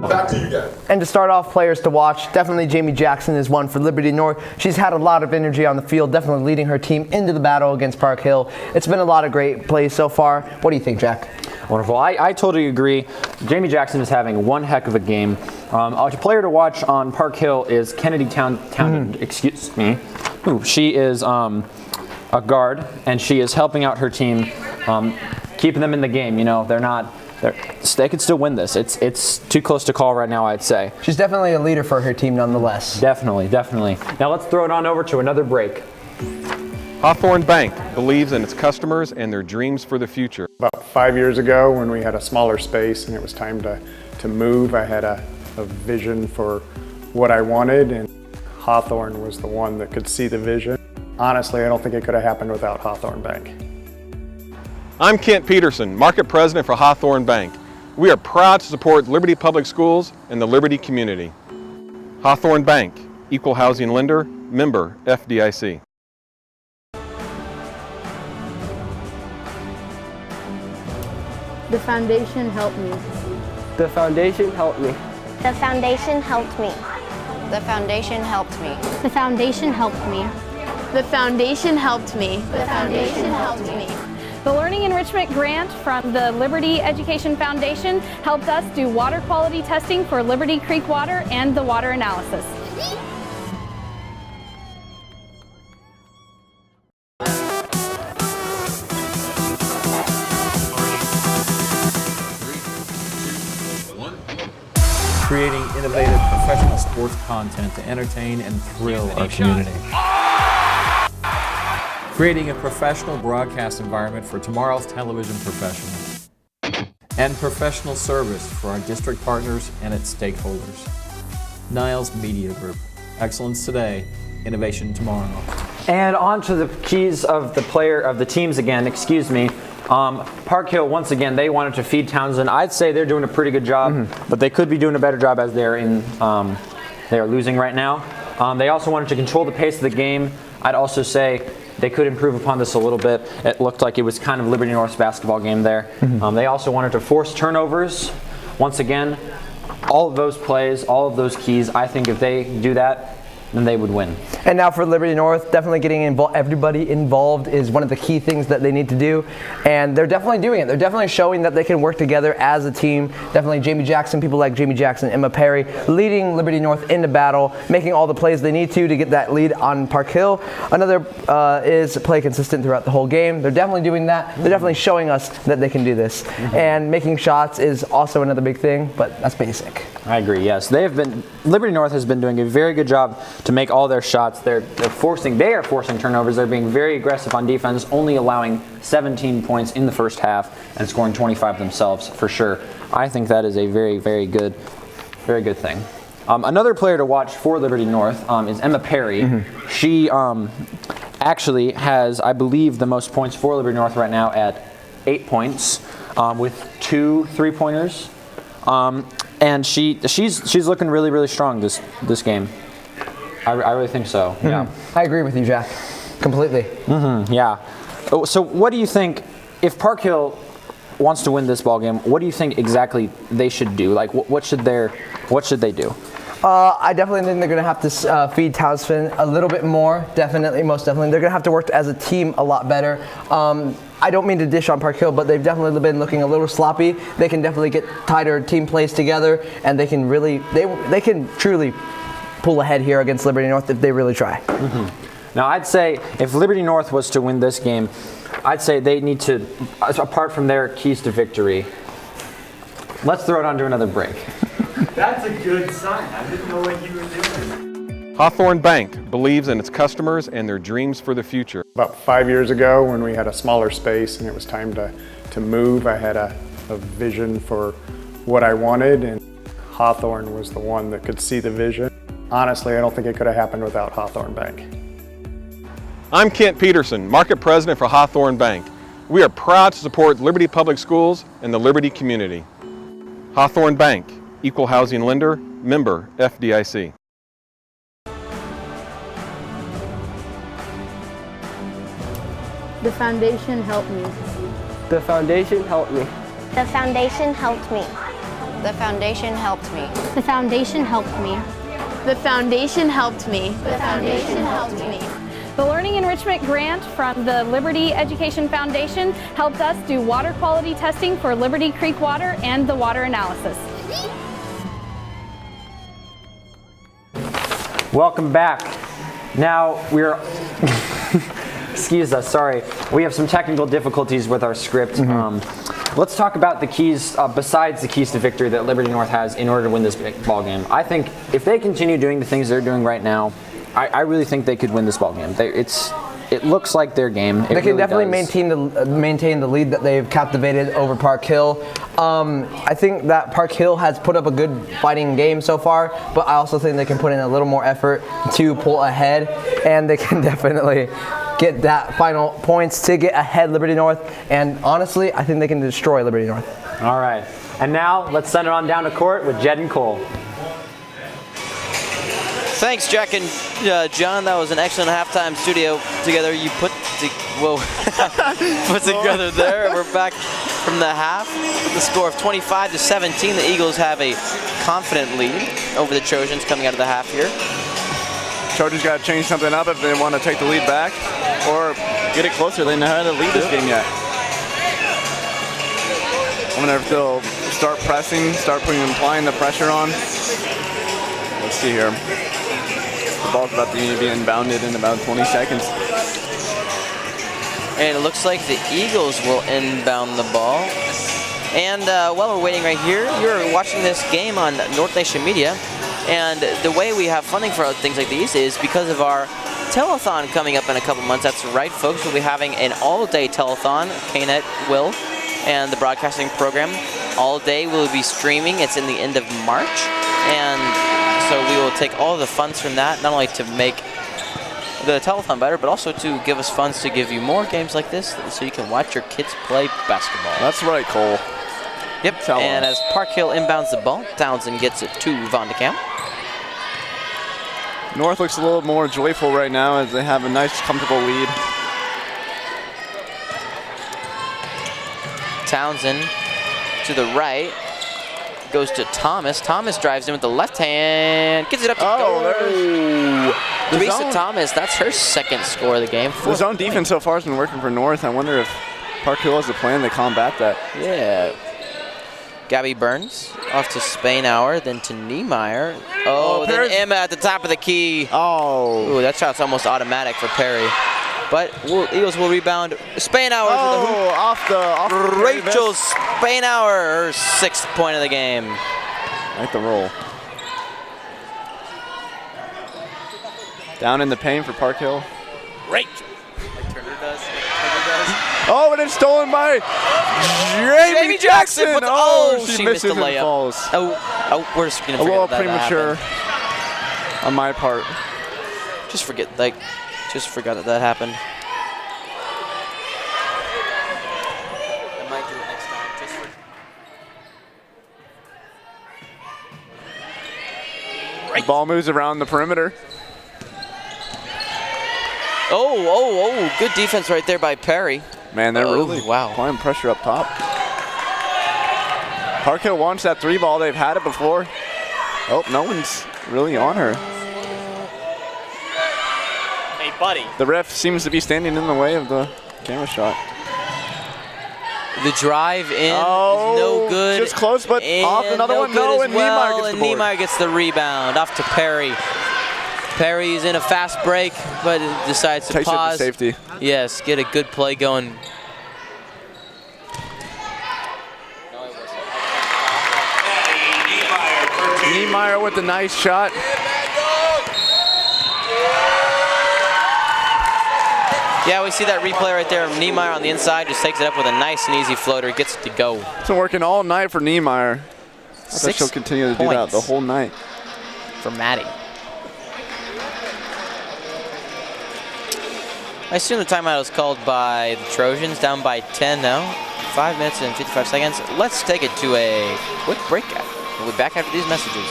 Back to you guys. And to start off, players to watch, definitely Jamie Jackson is one for Liberty North. She's had a lot of energy on the field, definitely leading her team into the battle against Park Hill. It's been a lot of great plays so far. What do you think, Jack? Wonderful. I totally agree. Jamie Jackson is having one heck of a game. A player to watch on Park Hill is Kennedy Town. Excuse me. Ooh, she is a guard, and she is helping out her team, keeping them in the game. You know, they could still win this. It's too close to call right now, I'd say. She's definitely a leader for her team nonetheless. Definitely. Now let's throw it on over to another break. Hawthorn Bank believes in its customers and their dreams for the future. About 5 years ago, when we had a smaller space and it was time to move, I had a vision for what I wanted, and Hawthorn was the one that could see the vision. Honestly, I don't think it could have happened without Hawthorn Bank. I'm Kent Peterson, Market President for Hawthorn Bank. We are proud to support Liberty Public Schools and the Liberty community. Hawthorn Bank, Equal Housing Lender, member FDIC. The foundation helped me. The foundation helped me. The foundation helped me. The foundation helped me. The foundation helped me. The foundation helped me. The foundation helped me. The Learning Enrichment Grant from the Liberty Education Foundation helped us do water quality testing for Liberty Creek water and the water analysis. Creating innovative professional sports content to entertain and thrill our community. Creating a professional broadcast environment for tomorrow's television professionals. And professional service for our district partners and its stakeholders. Niles Media Group. Excellence today, innovation tomorrow. And on to the keys of the teams again, excuse me. Park Hill, once again, they wanted to feed Townsend. I'd say they're doing a pretty good job, but they could be doing a better job as they're losing right now. They also wanted to control the pace of the game. I'd also say they could improve upon this a little bit. It looked like it was kind of Liberty North's basketball game there. They also wanted to force turnovers. Once again, all of those plays, all of those keys, I think if they do that, then they would win. And now for Liberty North, definitely getting everybody involved is one of the key things that they need to do. And they're definitely doing it. They're definitely showing that they can work together as a team. Definitely Jamie Jackson, people like Jamie Jackson, Emma Perry, leading Liberty North into battle, making all the plays they need to get that lead on Park Hill. Another is play consistent throughout the whole game. They're definitely doing that. They're definitely showing us that they can do this. And making shots is also another big thing, but that's basic. I agree, yes. Liberty North has been doing a very good job to make all their shots. They are forcing turnovers. They're being very aggressive on defense, only allowing 17 points in the first half and scoring 25 themselves for sure. I think that is a very, very good thing. Another player to watch for Liberty North is Emma Perry. She actually has, I believe, the most points for Liberty North right now at 8 points with 2 3-pointers. And she's looking really, really strong this game. I really think so. Yeah. I agree with you, Jack. Completely. Yeah. So what do you think, if Park Hill wants to win this ball game, what do you think exactly they should do? Like, what should they do? I definitely think they're going to have to feed Townsend a little bit more. Definitely, most definitely. They're going to have to work as a team a lot better. I don't mean to dish on Park Hill, but they've definitely been looking a little sloppy. They can definitely get tighter team plays together, and they can really, they can truly pull ahead here against Liberty North if they really try. Now, I'd say if Liberty North was to win this game, I'd say they need to, apart from their keys to victory, let's throw it onto another break. That's a good sign. I didn't know what you were doing. Hawthorn Bank believes in its customers and their dreams for the future. About 5 years ago, when we had a smaller space and it was time to move, I had a vision for what I wanted, and Hawthorn was the one that could see the vision. Honestly, I don't think it could have happened without Hawthorn Bank. I'm Kent Peterson, Market President for Hawthorn Bank. We are proud to support Liberty Public Schools and the Liberty community. Hawthorn Bank, Equal Housing Lender, member FDIC. The foundation helped me. The foundation helped me. The foundation helped me. The foundation helped me. The foundation helped me. The foundation helped me. The foundation helped me. The Learning Enrichment Grant from the Liberty Education Foundation helped us do water quality testing for Liberty Creek water and the water analysis. Welcome back. Now we're, excuse us, sorry. We have some technical difficulties with our script. Let's talk about the keys, besides the keys to victory that Liberty North has in order to win this ball game. I think if they continue doing the things they're doing right now, I really think they could win this ball game. It looks like their game. They can definitely maintain the lead that they've captivated over Park Hill. I think that Park Hill has put up a good fighting game so far, but I also think they can put in a little more effort to pull ahead, and they can definitely get that final points to get ahead Liberty North. And honestly, I think they can destroy Liberty North. All right. And now let's send it on down to court with Jed and Cole. Thanks, Jack and John. That was an excellent halftime studio together. You put together there. We're back from the half. The score of 25-17. The Eagles have a confident lead over the Trojans coming out of the half here. Trojans got to change something up if they want to take the lead back or get it closer. They know how to lead this game yet. I wonder if they'll start pressing, applying the pressure on. Let's see here. The ball's about to be inbounded in about 20 seconds. And it looks like the Eagles will inbound the ball. And while we're waiting right here, you're watching this game on North Nation Media. And the way we have funding for things like these is because of our telethon coming up in a couple months. That's right, folks. We'll be having an all-day telethon. KNET will, and the broadcasting program. All day we'll be streaming. It's in the end of March. And so we will take all the funds from that, not only to make the telethon better, but also to give us funds to give you more games like this so you can watch your kids play basketball. That's right, Cole. Yep, and as Park Hill inbounds the ball, Townsend gets it to Von de Kamp. North looks a little more joyful right now as they have a nice, comfortable lead. Townsend To the right, goes to Thomas. Thomas drives in with the left hand, gets it up to go. Teresa Thomas, that's her second score of the game. The zone defense so far has been working for North. I wonder if Park Hill has a plan to combat that. Yeah. Gabby Burns off to Spainhour, then to Niemeyer. Oh, then Emma at the top of the key. Oh. Ooh, that shot's almost automatic for Perry. But Eagles will rebound. Spainhour to the hoop. Off Rachel Spainhour, her 6th point of the game. Like the roll. Down in the paint for Park Hill. Rachel. Like Turner does. Oh, and it's stolen by Jamie Jackson. She missed the layup. Falls. Oh, we're just gonna forget a little that premature on my part. Just forgot that happened. I might do it next time. Just for The ball moves around the perimeter. Oh, good defense right there by Perry. Man, they're really applying pressure up top. Park Hill wants that 3 ball. They've had it before. Oh, no one's really on her. Hey, buddy. The ref seems to be standing in the way of the camera shot. The drive in is no good. Just close, but off another one. No, and Niemeyer gets the board. Niemeyer gets the rebound off to Perry. Perry's in a fast break, but decides to Takes pause. it to safety. Yes, get a good play going. Niemeyer with a nice shot. Yeah, we see that replay right there. Niemeyer on the inside just takes it up with a nice and easy floater. Gets it to go. It's been working all night for Niemeyer. I bet 6 she'll continue to do that the whole night. For Maddie. I assume the timeout was called by the Trojans, down by 10 now. 5 minutes and 55 seconds. Let's take it to a quick break. We'll be back after these messages.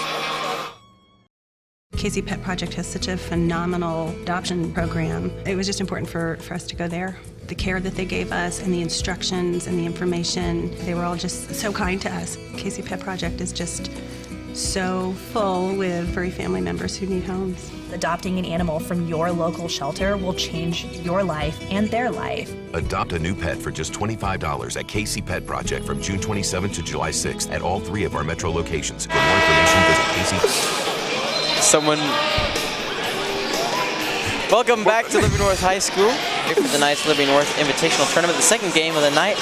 Casey Pet Project has such a phenomenal adoption program. It was just important for us to go there. The care that they gave us and the instructions and the information, they were all just so kind to us. Casey Pet Project is just so full with furry family members who need homes. Adopting an animal from your local shelter will change your life and their life. Adopt a new pet for just $25 at Casey Pet Project from June 27th to July 6th at all 3 of our metro locations. For more information, visit Casey. Welcome back to Liberty North High School. Here for the night's Liberty North Invitational Tournament, the second game of the night.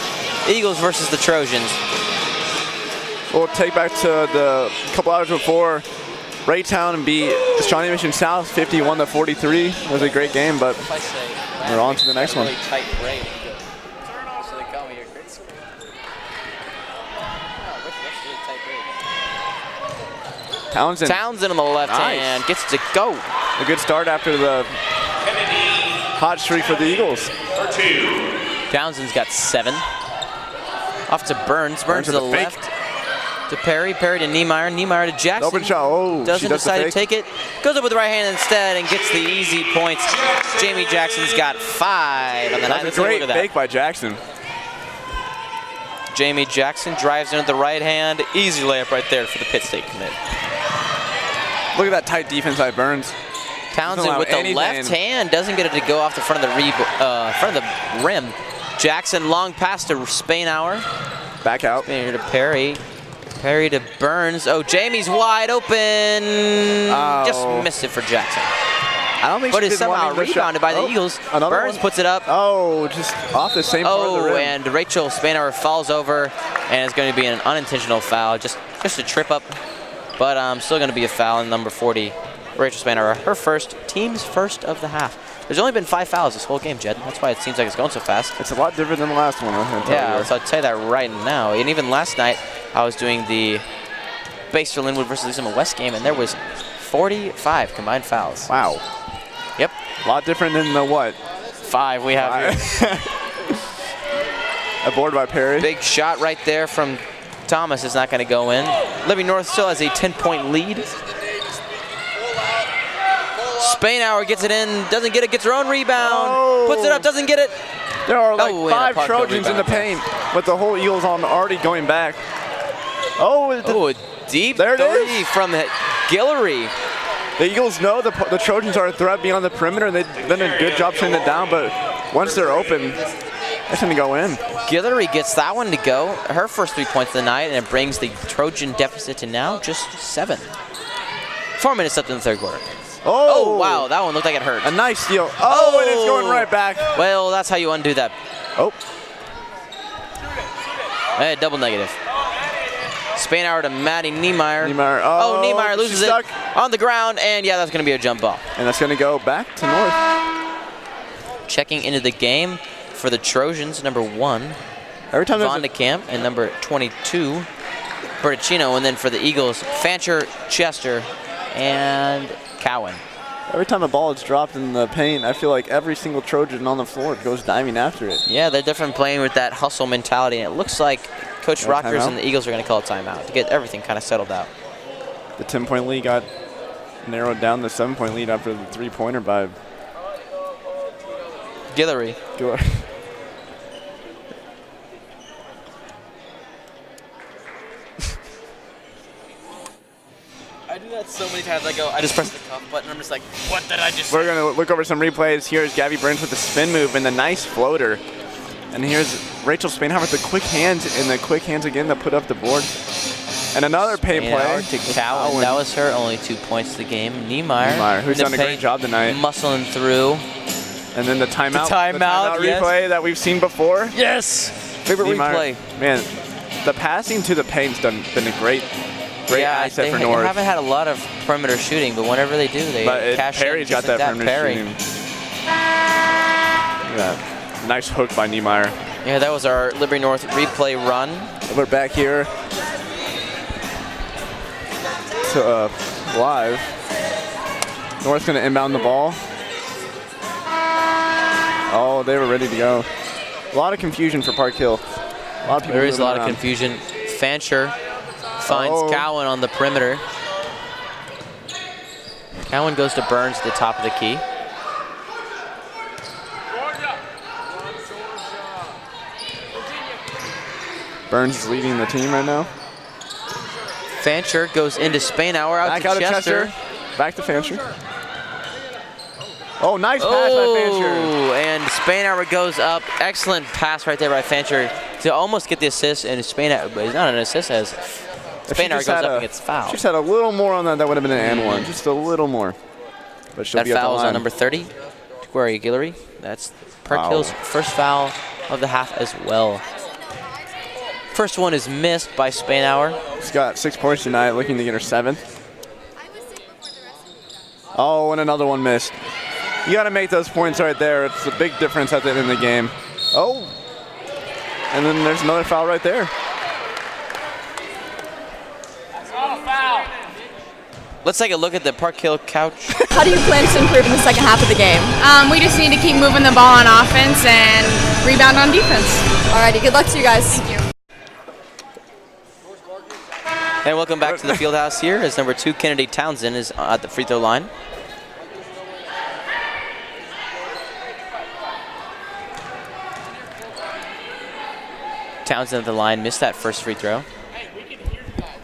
Eagles versus the Trojans. We'll take back to the couple hours before. Raytown beat Shawnee Mission South 51-43. It was a great game, but we're on to the next one. Townsend on the left hand gets to go. A good start after the hot streak for the Eagles. Townsend's got 7. Off to Burns. Burns to the left. To Perry. Perry to Niemeyer. Niemeyer to Jackson. Open shot. Oh, doesn't decide to take it. Goes up with the right hand instead and gets the easy points. Jamie Jackson's got 5 on the night. That's a great fake by Jackson. Jamie Jackson drives in with the right hand. Easy layup right there for the Pitt State commit. Look at that tight defense by Burns. Townsend with the left hand doesn't get it to go off the front of the rim. Jackson long pass to Spainhour. Back out. Spainhour to Perry. Perry to Burns. Oh, Jamie's wide open. Just missed it for Jackson. I don't think but she it's somehow rebounded by the Eagles. Burns puts it up. Oh, just off the same part of the rim. And Rachel Spainhour falls over, and it's going to be an unintentional foul. Just a trip up. But still going to be a foul in number 40, Rachel Spainhour. Her team's first of the half. There's only been 5 fouls this whole game, Jed. That's why it seems like it's going so fast. It's a lot different than the last one. Yeah, so I'll tell you that right now. And even last night, I was doing the Baster Linwood versus Louisiana West game, and there was 45 combined fouls. Wow. Yep. A lot different than the what? 5 we have here. A board by Perry. Big shot right there from Thomas is not going to go in. Liberty North still has a 10-point lead. Spainhour gets it in, doesn't get it, gets her own rebound, puts it up, doesn't get it. There are like 5 Trojans in the paint, but the whole Eagles on already going back. A deep three from Guillory. The Eagles know the Trojans are a threat beyond the perimeter, and they've done a good job shutting it down, but once they're open, it's going to go in. Guillory gets that one to go. Her first 3 points of the night, and it brings the Trojan deficit to now just 7. 4 minutes left in the third quarter. Oh, wow, that one looked like it hurt. A nice steal. Oh, and it's going right back. Well, that's how you undo that. Oh. Double negative. Spainhour to Maddie Niemeyer. Oh, Niemeyer loses it on the ground, and yeah, that's going to be a jump ball. And that's going to go back to North. Checking into the game for the Trojans, number 1, every time Von de Camp, and number 22, Berticino, and then for the Eagles, Fancher, Chester, and Cowan. Every time a ball is dropped in the paint, I feel like every single Trojan on the floor goes diving after it. Yeah, they're definitely playing with that hustle mentality, and it looks like Coach Rockers and the Eagles are going to call a timeout to get everything kind of settled out. The 10-point lead got narrowed down to 7-point lead after the 3-pointer by Guillory. do that so many times. I just press the cuff button. I'm just like, what did I just We're say? going to look over some replays. Here's Gabby Burns with the spin move and the nice floater. And here's Rachel Spainhauer with the quick hands, and the quick hands again to put up the board. And another paint play. To Cowan. That was her only 2 points of the game. Niemeyer, who's done a great job tonight. Muscling through. And then the timeout. The timeout, yes. Replay that we've seen before. Yes. Favorite replay. Man, the passing to the paint's been a great asset for North. They haven't had a lot of perimeter shooting, but whenever they do, they cash in. Perry's got that perimeter shooting. Yeah. Nice hook by Niemeyer. Yeah, that was our Liberty North replay run. We're back here to live. North's going to inbound the ball. Oh, they were ready to go. A lot of confusion for Park Hill. A lot of people. There is a lot of confusion. Fancher finds Cowan on the perimeter. Cowan goes to Burns at the top of the key. Burns is leading the team right now. Fancher goes into Spainhour, out Back to out Chester. of Chester. Back to Fancher. Oh, nice pass by Fancher. And Spainhour goes up. Excellent pass right there by Fancher to almost get the assist. And Spainhour, but it's not an assist as Spainhour goes up and gets fouled. She just had a little more on that would have been an and one. Just a little more. But she'll That be at the foul is line. on number 30, Corey Guillory. That's Park Hill's first foul of the half as well. First one is missed by Spainhour. She's got 6 points tonight, looking to get her 7th. Oh, and another one missed. You got to make those points right there. It's a big difference at the end of the game. Oh, and then there's another foul right there. Let's take a look at the Park Hill couch. How do you plan to improve in the second half of the game? We just need to keep moving the ball on offense and rebound on defense. Alrighty, good luck to you guys. Thank you. And welcome back to the field house here as number 2, Kennedy Townsend, is at the free throw line. Townsend at the line, missed that first free throw. Hey, we can hear you guys.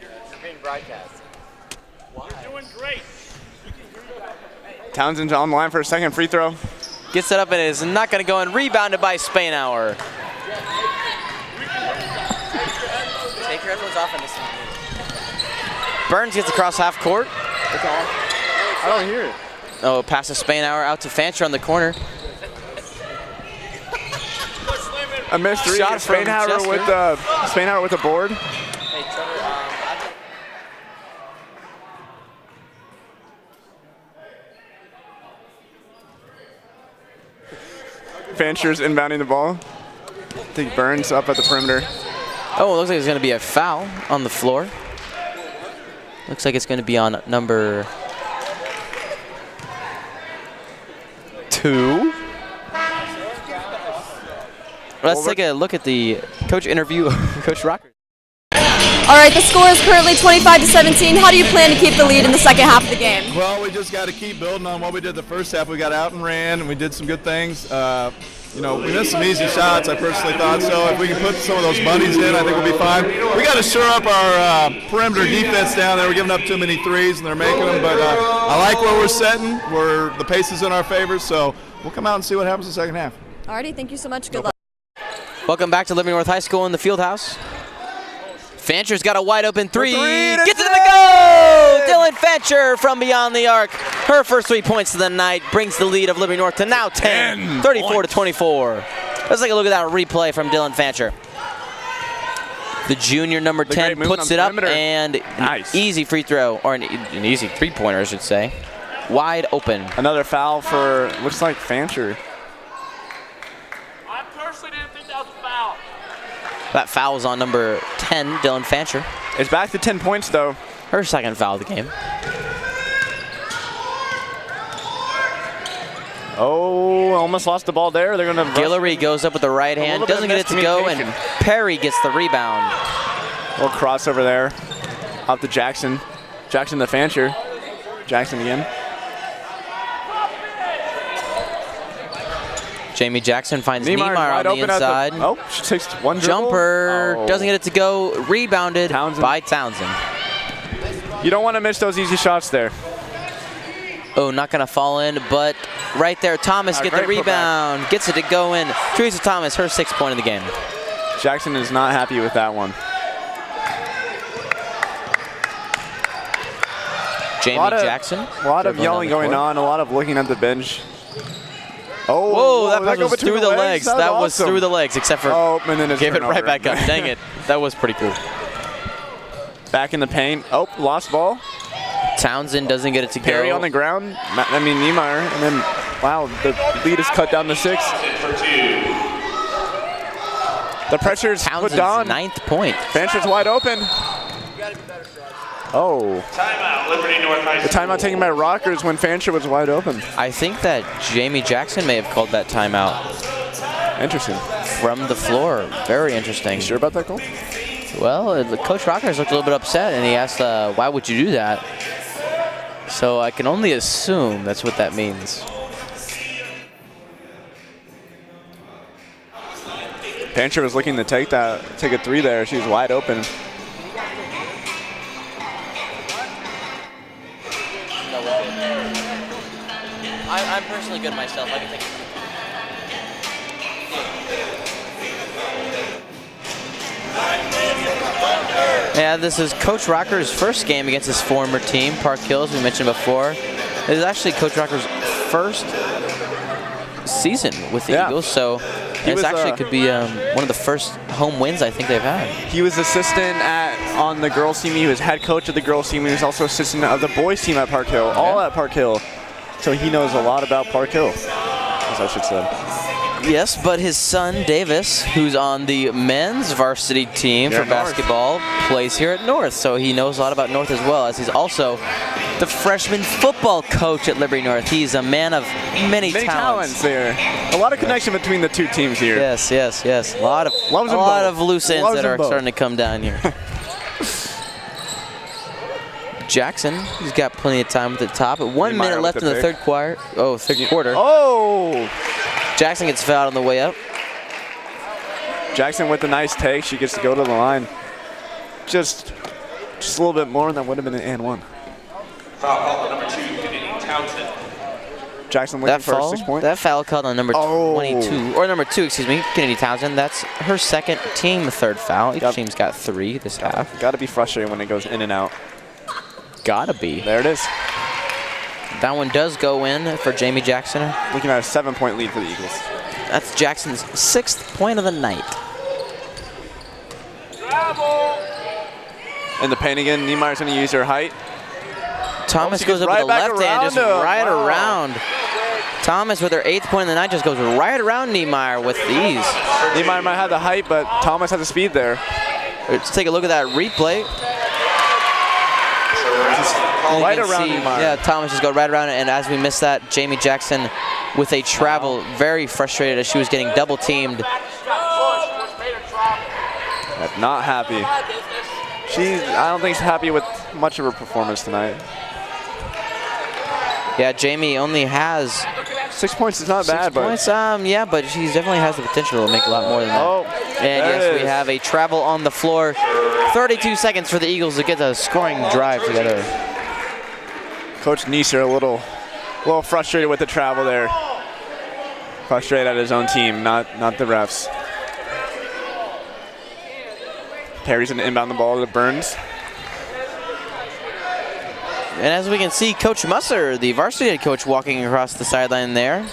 You're being broadcast. You're doing great. Townsend's on the line for a second free throw. Gets it up and is not going to go in. Rebounded by Spainhour. Take your headphones off and listen to me. Burns gets across half court. I don't hear it. Oh, pass to Spainhour out to Fancher on the corner. A missed three. Shot from Spainhour with the board. Hey, Trevor, Fancher's inbounding the ball. I think Burns up at the perimeter. Oh, it looks like there's going to be a foul on the floor. Looks like it's going to be on number 2. Let's take a look at the coach interview of Coach Rocker. All right, the score is currently 25-17. How do you plan to keep the lead in the second half of the game? Well, we just got to keep building on what we did the first half. We got out and ran, and we did some good things. We missed some easy shots, I personally thought. So if we can put some of those bunnies in, I think we'll be fine. We got to shore up our perimeter defense down there. We're giving up too many threes, and they're making them. But I like where we're setting. The pace is in our favor, so we'll come out and see what happens in the second half. All righty, thank you so much. Good luck. Welcome back to Liberty North High School in the field house. Fancher's got a wide open three. Gets it in the goal! Dylan Fancher from beyond the arc. Her first 3 points of the night brings the lead of Liberty North to now 10, 34-24. Let's take a look at that replay from Dylan Fancher. The junior number 10 puts it up and nice. An easy free throw, or an easy three-pointer, I should say. Wide open. Another foul for, looks like Fancher. I personally didn't think that was a foul. That foul is on number 10, Dylan Fancher. It's back to 10 points, though. Her second foul of the game. Oh, almost lost the ball there. They're going to. Guillory goes up with the right hand, doesn't get it to go, and Perry gets the rebound. Little crossover there. Up to Jackson. Jackson to Fancher. Jackson again. Jamie Jackson finds Niemeyer on the inside. She takes one jumper. Doesn't get it to go. Rebounded by Townsend. You don't want to miss those easy shots there. Oh, not going to fall in, but right there, Thomas get the rebound, gets it to go in. Teresa Thomas, her 6th point of the game. Jackson is not happy with that one. Jamie Jackson. A lot of yelling going on, a lot of looking at the bench. Oh, whoa, that pass was through the legs. That was through the legs, except for and then gave it right back up. Dang it. That was pretty cool. Back in the paint. Oh, lost ball. Townsend doesn't get it to go. Perry on the ground. I mean, Niemeyer. And then, wow, the lead is cut down to 6. The pressure's put down. 9th point. Fancher's wide open. Oh. Timeout, Liberty North High School. The timeout taken by Rockers when Fancher was wide open. I think that Jamie Jackson may have called that timeout. Interesting. From the floor. Very interesting. You sure about that call? Well, Coach Rockers looked a little bit upset, and he asked, why would you do that? So I can only assume that's what that means. Fancher was looking to take a 3 there. She was wide open. I'm personally good myself. I can take it. Yeah, this is Coach Rocker's first game against his former team, Park Hills, we mentioned before. It is actually Coach Rocker's first season with the Eagles, so this actually could be one of the first home wins I think they've had. He was assistant on the girls team. He was head coach of the girls team. He was also assistant of the boys team at Park Hill, all at Park Hill. So he knows a lot about Park Hill, as I should say. Yes, but his son, Davis, who's on the men's varsity team for basketball, plays here at North. So he knows a lot about North as well, as he's also the freshman football coach at Liberty North. He's a man of many talents there. A lot of connection between the two teams here. Yes, yes, yes. A lot of loose ends that are starting to come down here. Jackson, he's got plenty of time at the top. 1 minute left in the third quarter. Oh! Jackson gets fouled on the way up. Jackson with a nice take. She gets to go to the line. Just a little bit more, and that would have been an and 1. Foul call on number 2, Kennedy Townsend. Jackson looking for a 6 point. That foul called on number 22, or number 2, excuse me, Kennedy Townsend. That's her second team third foul. Each team's got 3 this half. Got to be frustrating when it goes in and out. Gotta be. There it is. That one does go in for Jamie Jackson. Looking at a 7-point lead for the Eagles. That's Jackson's 6th point of the night. In the paint again, Niemeyer's going to use her height. Thomas goes up with the left hand, just right around. Thomas with her 8th point of the night just goes right around Niemeyer with ease. Niemeyer might have the height, but Thomas has the speed there. Let's take a look at that replay. Right around Niemeyer. Yeah, Thomas just go right around it, and as we missed that, Jamie Jackson with a travel, very frustrated as she was getting double teamed. Not happy. I don't think she's happy with much of her performance tonight. Yeah, Jamie only has 6 points. Is not bad, but yeah, but she definitely has the potential to make a lot more than that. Oh, and yes, we have a travel on the floor. 32 seconds for the Eagles to get a scoring drive together. Coach Neisser a little frustrated with the travel there. Frustrated at his own team, not the refs. Perry's going to inbound the ball to Burns. And as we can see, Coach Musser, the varsity head coach, walking across the sideline there.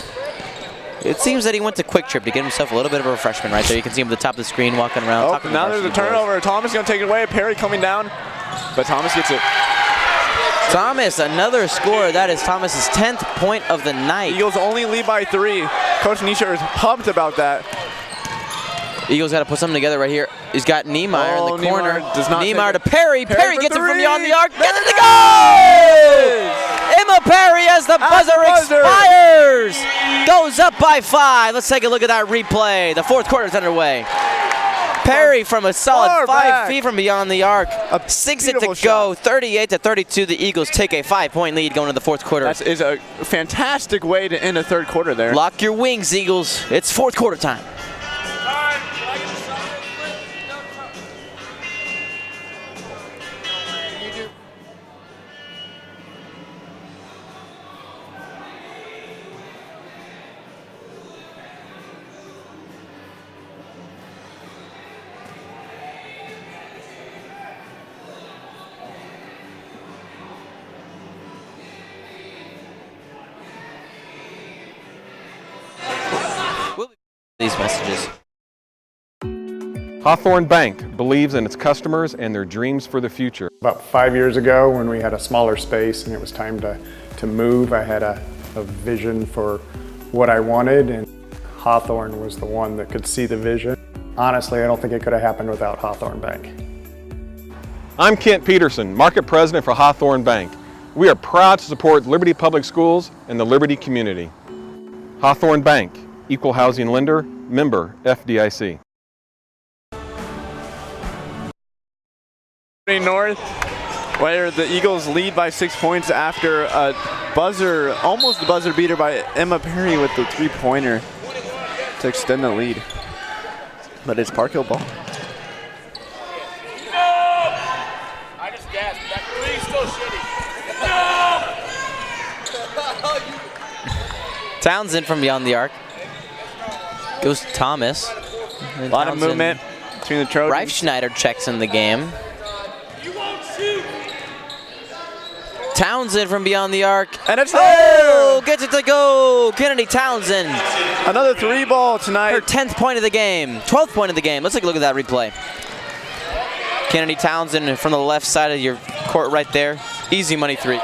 It seems that he went to Quick Trip to get himself a little bit of a refreshment right there. You can see him at the top of the screen walking around. Oh, now there's a turnover. Thomas going to take it away. Perry coming down, but Thomas gets it. Thomas, another score. That is Thomas's 10th point of the night. Eagles only lead by 3. Coach Neisser is pumped about that. Eagles got to put something together right here. He's got Niemeyer in the corner. Niemeyer to Perry. Perry gets it from beyond the arc. Gets it to go! Emma Perry as the buzzer expires. Goes up by 5. Let's take a look at that replay. The fourth quarter is underway. Perry from a solid 5 feet from beyond the arc. Sinks it to go. 38-32. The Eagles take a 5-point lead going into the fourth quarter. That is a fantastic way to end a third quarter there. Lock your wings, Eagles. It's fourth quarter time. these messages. Hawthorn Bank believes in its customers and their dreams for the future. About 5 years ago, when we had a smaller space and it was time to move, I had a vision for what I wanted, and Hawthorn was the one that could see the vision. Honestly, I don't think it could have happened without Hawthorn Bank. I'm Kent Peterson, Market President for Hawthorn Bank. We are proud to support Liberty Public Schools and the Liberty community. Hawthorn Bank, Equal Housing Lender, member FDIC. North, where the Eagles lead by 6 points after a buzzer, almost the buzzer beater by Emma Perry with the three-pointer to extend the lead. But it's Park Hill ball. I just gasped. That three's still shitty. Townsend from beyond the arc. Goes to Thomas. A lot of movement between the Trojans. Reifschneider checks in the game. Townsend from beyond the arc. And it's there! Gets it to go! Kennedy Townsend. Another three ball tonight. Her 10th point of the game. 12th point of the game. Let's take a look at that replay. Kennedy Townsend from the left side of your court right there. Easy money three.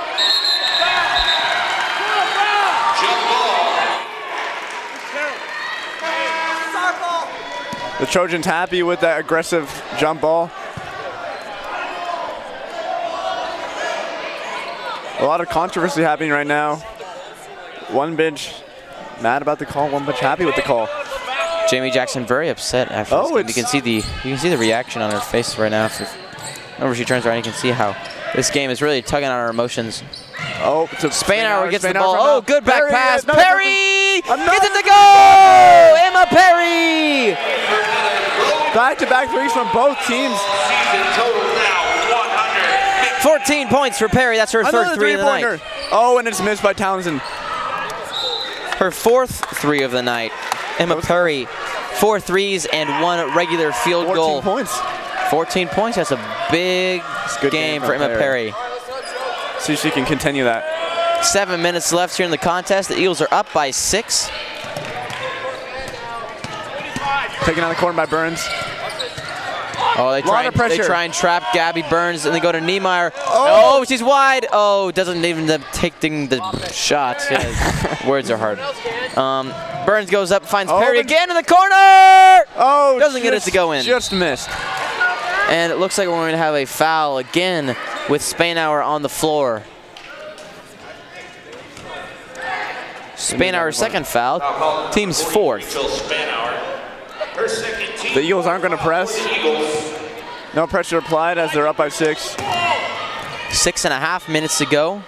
The Trojans happy with that aggressive jump ball. A lot of controversy happening right now. One bench mad about the call, one bench happy with the call. Jamie Jackson very upset after this game. You can see the reaction on her face right now. Whenever she turns around, you can see how this game is really tugging on her emotions. Oh, Spanauer gets the ball. Oh, good back pass. Perry gets it to go! Emma Perry! Back-to-back threes from both teams. 14 points for Perry. That's her third three of the night. Oh, and it's missed by Townsend. Her fourth three of the night. Emma Perry, 4 threes and 1 regular field goal. 14 points. 14 points. That's a big game for Emma Perry. See if she can continue that. 7 minutes left here in the contest. The Eagles are up by 6. Taken out of the corner by Burns. Oh, they try and trap Gabby Burns, and they go to Niemeyer. Oh, she's wide. Oh, doesn't even take the shot. Yeah, words are hard. Burns goes up, finds Perry again in the corner. Oh, doesn't get it to go in. Just missed. And it looks like we're going to have a foul again with Spanauer on the floor. Spanauer's second foul. Team's fourth. The Eagles aren't going to press. No pressure applied as they're up by 6. 6.5 minutes to go.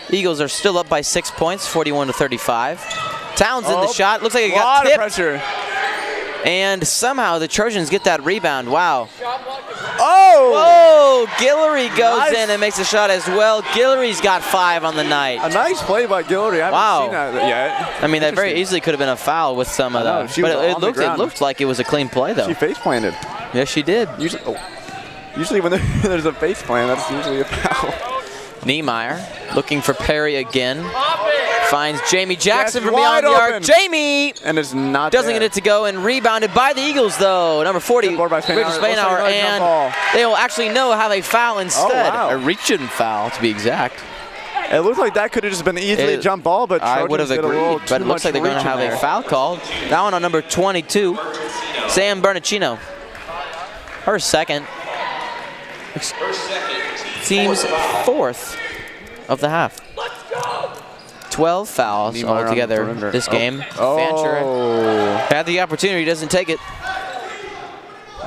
Eagles are still up by 6 points, 41-35. Townsend, the shot. Looks like it got tipped. A lot of pressure. And somehow the Trojans get that rebound. Wow. Oh! Whoa! Guillory goes in and makes a shot as well. Guillory's got 5 on the night. A nice play by Guillory. I haven't seen that yet. I mean, that very easily could have been a foul with some of that. But it looked like it was a clean play, though. She face planted. Yes, she did. Usually when there's a face plant, that's usually a foul. Niemeyer looking for Perry again. Finds Jamie Jackson from beyond the arc. Jamie! And it's not doesn't get it to go, and rebounded by the Eagles, though. Number 40, Richard Spanauer, and they will actually have a foul instead. Oh, wow. A reaching foul, to be exact. It looked like that could have just been easily a jump ball, but I would have agreed, but it looks like they're going to have a foul called. That one on number 22, Sam Bernacino. Her second. Team's fourth of the half. 12 fouls altogether this game. Fancher had the opportunity, doesn't take it.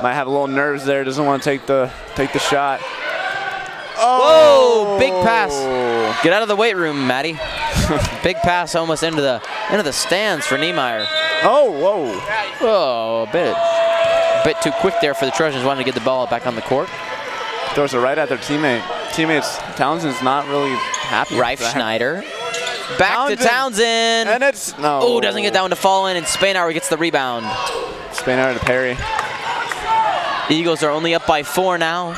Might have a little nerves there, doesn't want to take the shot. Whoa, big pass. Get out of the weight room, Maddie. Big pass almost into the stands for Niemeyer. Oh, whoa. Whoa, a bit too quick there for the Trojans, wanting to get the ball back on the court. Throws it right at their teammates. Townsend's not really happy. Reifschneider. Back to Townsend. And it's, no. Oh, doesn't get that one to fall in, and Spanauer gets the rebound. Spanauer to Perry. Eagles are only up by 4 now.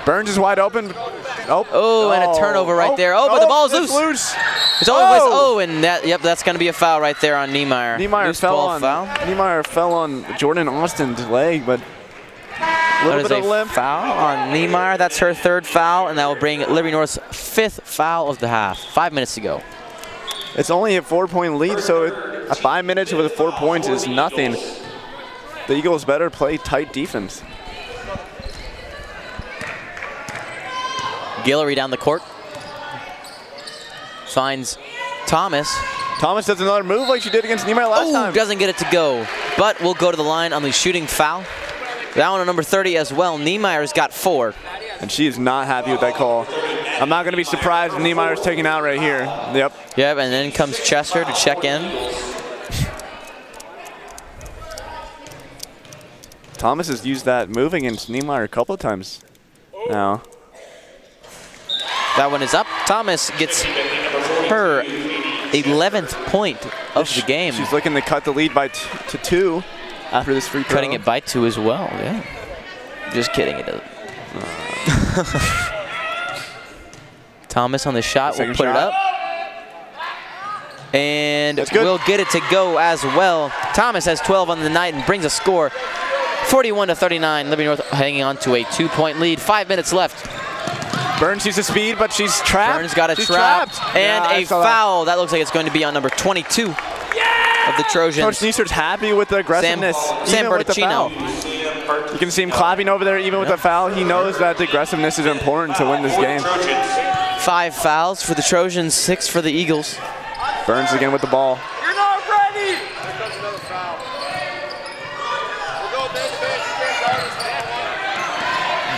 Burns is wide open. Oh, and a turnover right there. Oh, but the ball's loose. It's only and that's going to be a foul right there on Niemeyer. Niemeyer fell on Jordan Austin's leg, but a little bit of limp. Foul on Niemeyer. That's her 3rd foul, and that will bring Liberty North's 5th foul of the half. 5 minutes to go. It's only a 4-point lead, so 5 minutes with 4 points is nothing. The Eagles better play tight defense. Guillory down the court. Finds Thomas. Thomas does another move like she did against Niemeyer last time. Doesn't get it to go, but will go to the line on the shooting foul. That one on number 30 as well. Niemeyer's got 4. And she is not happy with that call. I'm not going to be surprised if Niemeyer's taken out right here. Yep, and then comes Chester to check in. Thomas has used that move against Niemeyer a couple of times now. That one is up. Thomas gets her 11th point of the game. She's looking to cut the lead by to 2 after this free throw. Cutting it by 2 as well, yeah. Just kidding, it doesn't. Thomas on the shot will put it up. And will get it to go as well. Thomas has 12 on the night and brings a score 41-39. Liberty North hanging on to a 2-point lead. 5 minutes left. Burns uses speed, but she's trapped. Burns got a trap. And a foul. That looks like it's going to be on number 22 of the Trojans. Coach Neester's happy with the aggressiveness. Sam Bertuccino. You can see him clapping over there even with the foul. He knows that the aggressiveness is important to win this game. 5 fouls for the Trojans, 6 for the Eagles. Burns again with the ball. You're not ready!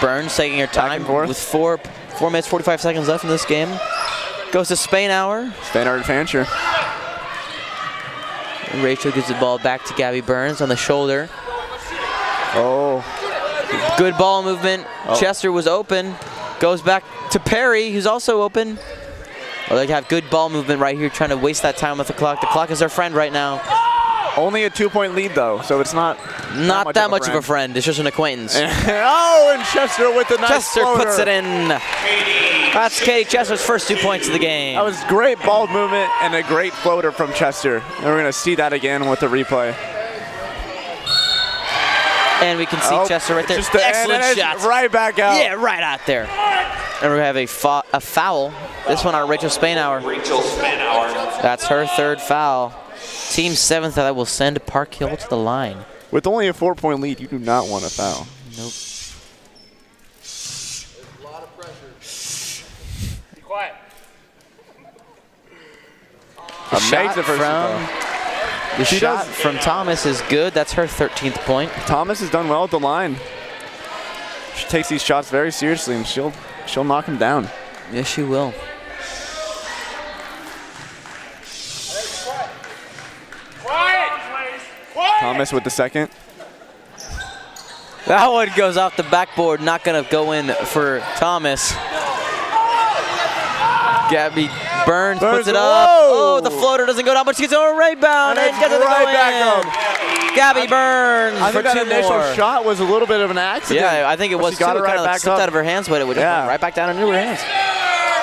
Burns taking her time with 4 minutes, 45 seconds left in this game. Goes to Spainhour. Spainhour to Fancher. And Rachel gives the ball back to Gabby Burns on the shoulder. Oh. Good ball movement. Chester was open. Goes back to Perry, who's also open. Well, they have good ball movement right here, trying to waste that time with the clock. The clock is their friend right now. Only a 2-point lead, though, so it's not that much of a friend. It's just an acquaintance. And Chester with the nice Chester floater. puts it in. That's Katie Chester's first 2 points of the game. That was great ball movement and a great floater from Chester. And we're going to see that again with the replay. And we can see Chester right there. Excellent shot. Right back out. Yeah, right out there. And we have a foul. This one on Rachel Spainhour. That's her 3rd foul. Team 7th that will send Park Hill to the line. With only a 4-point lead, you do not want a foul. Nope. There's a lot of pressure. Be quiet. The shot from Thomas is good. That's her 13th point. Thomas has done well at the line. She takes these shots very seriously, and she'll knock him down. Yes, she will. Thomas with the second. That one goes off the backboard, not going to go in for Thomas. Gabby Burns puts it up. Oh, the floater doesn't go down, but she gets a rebound and gets it right back. Gabby Burns I for think that 2 initial more. shot was a little bit of an accident. Yeah, I think it was too. It kind of slipped out of her hands, but it would just went right back down into her hands.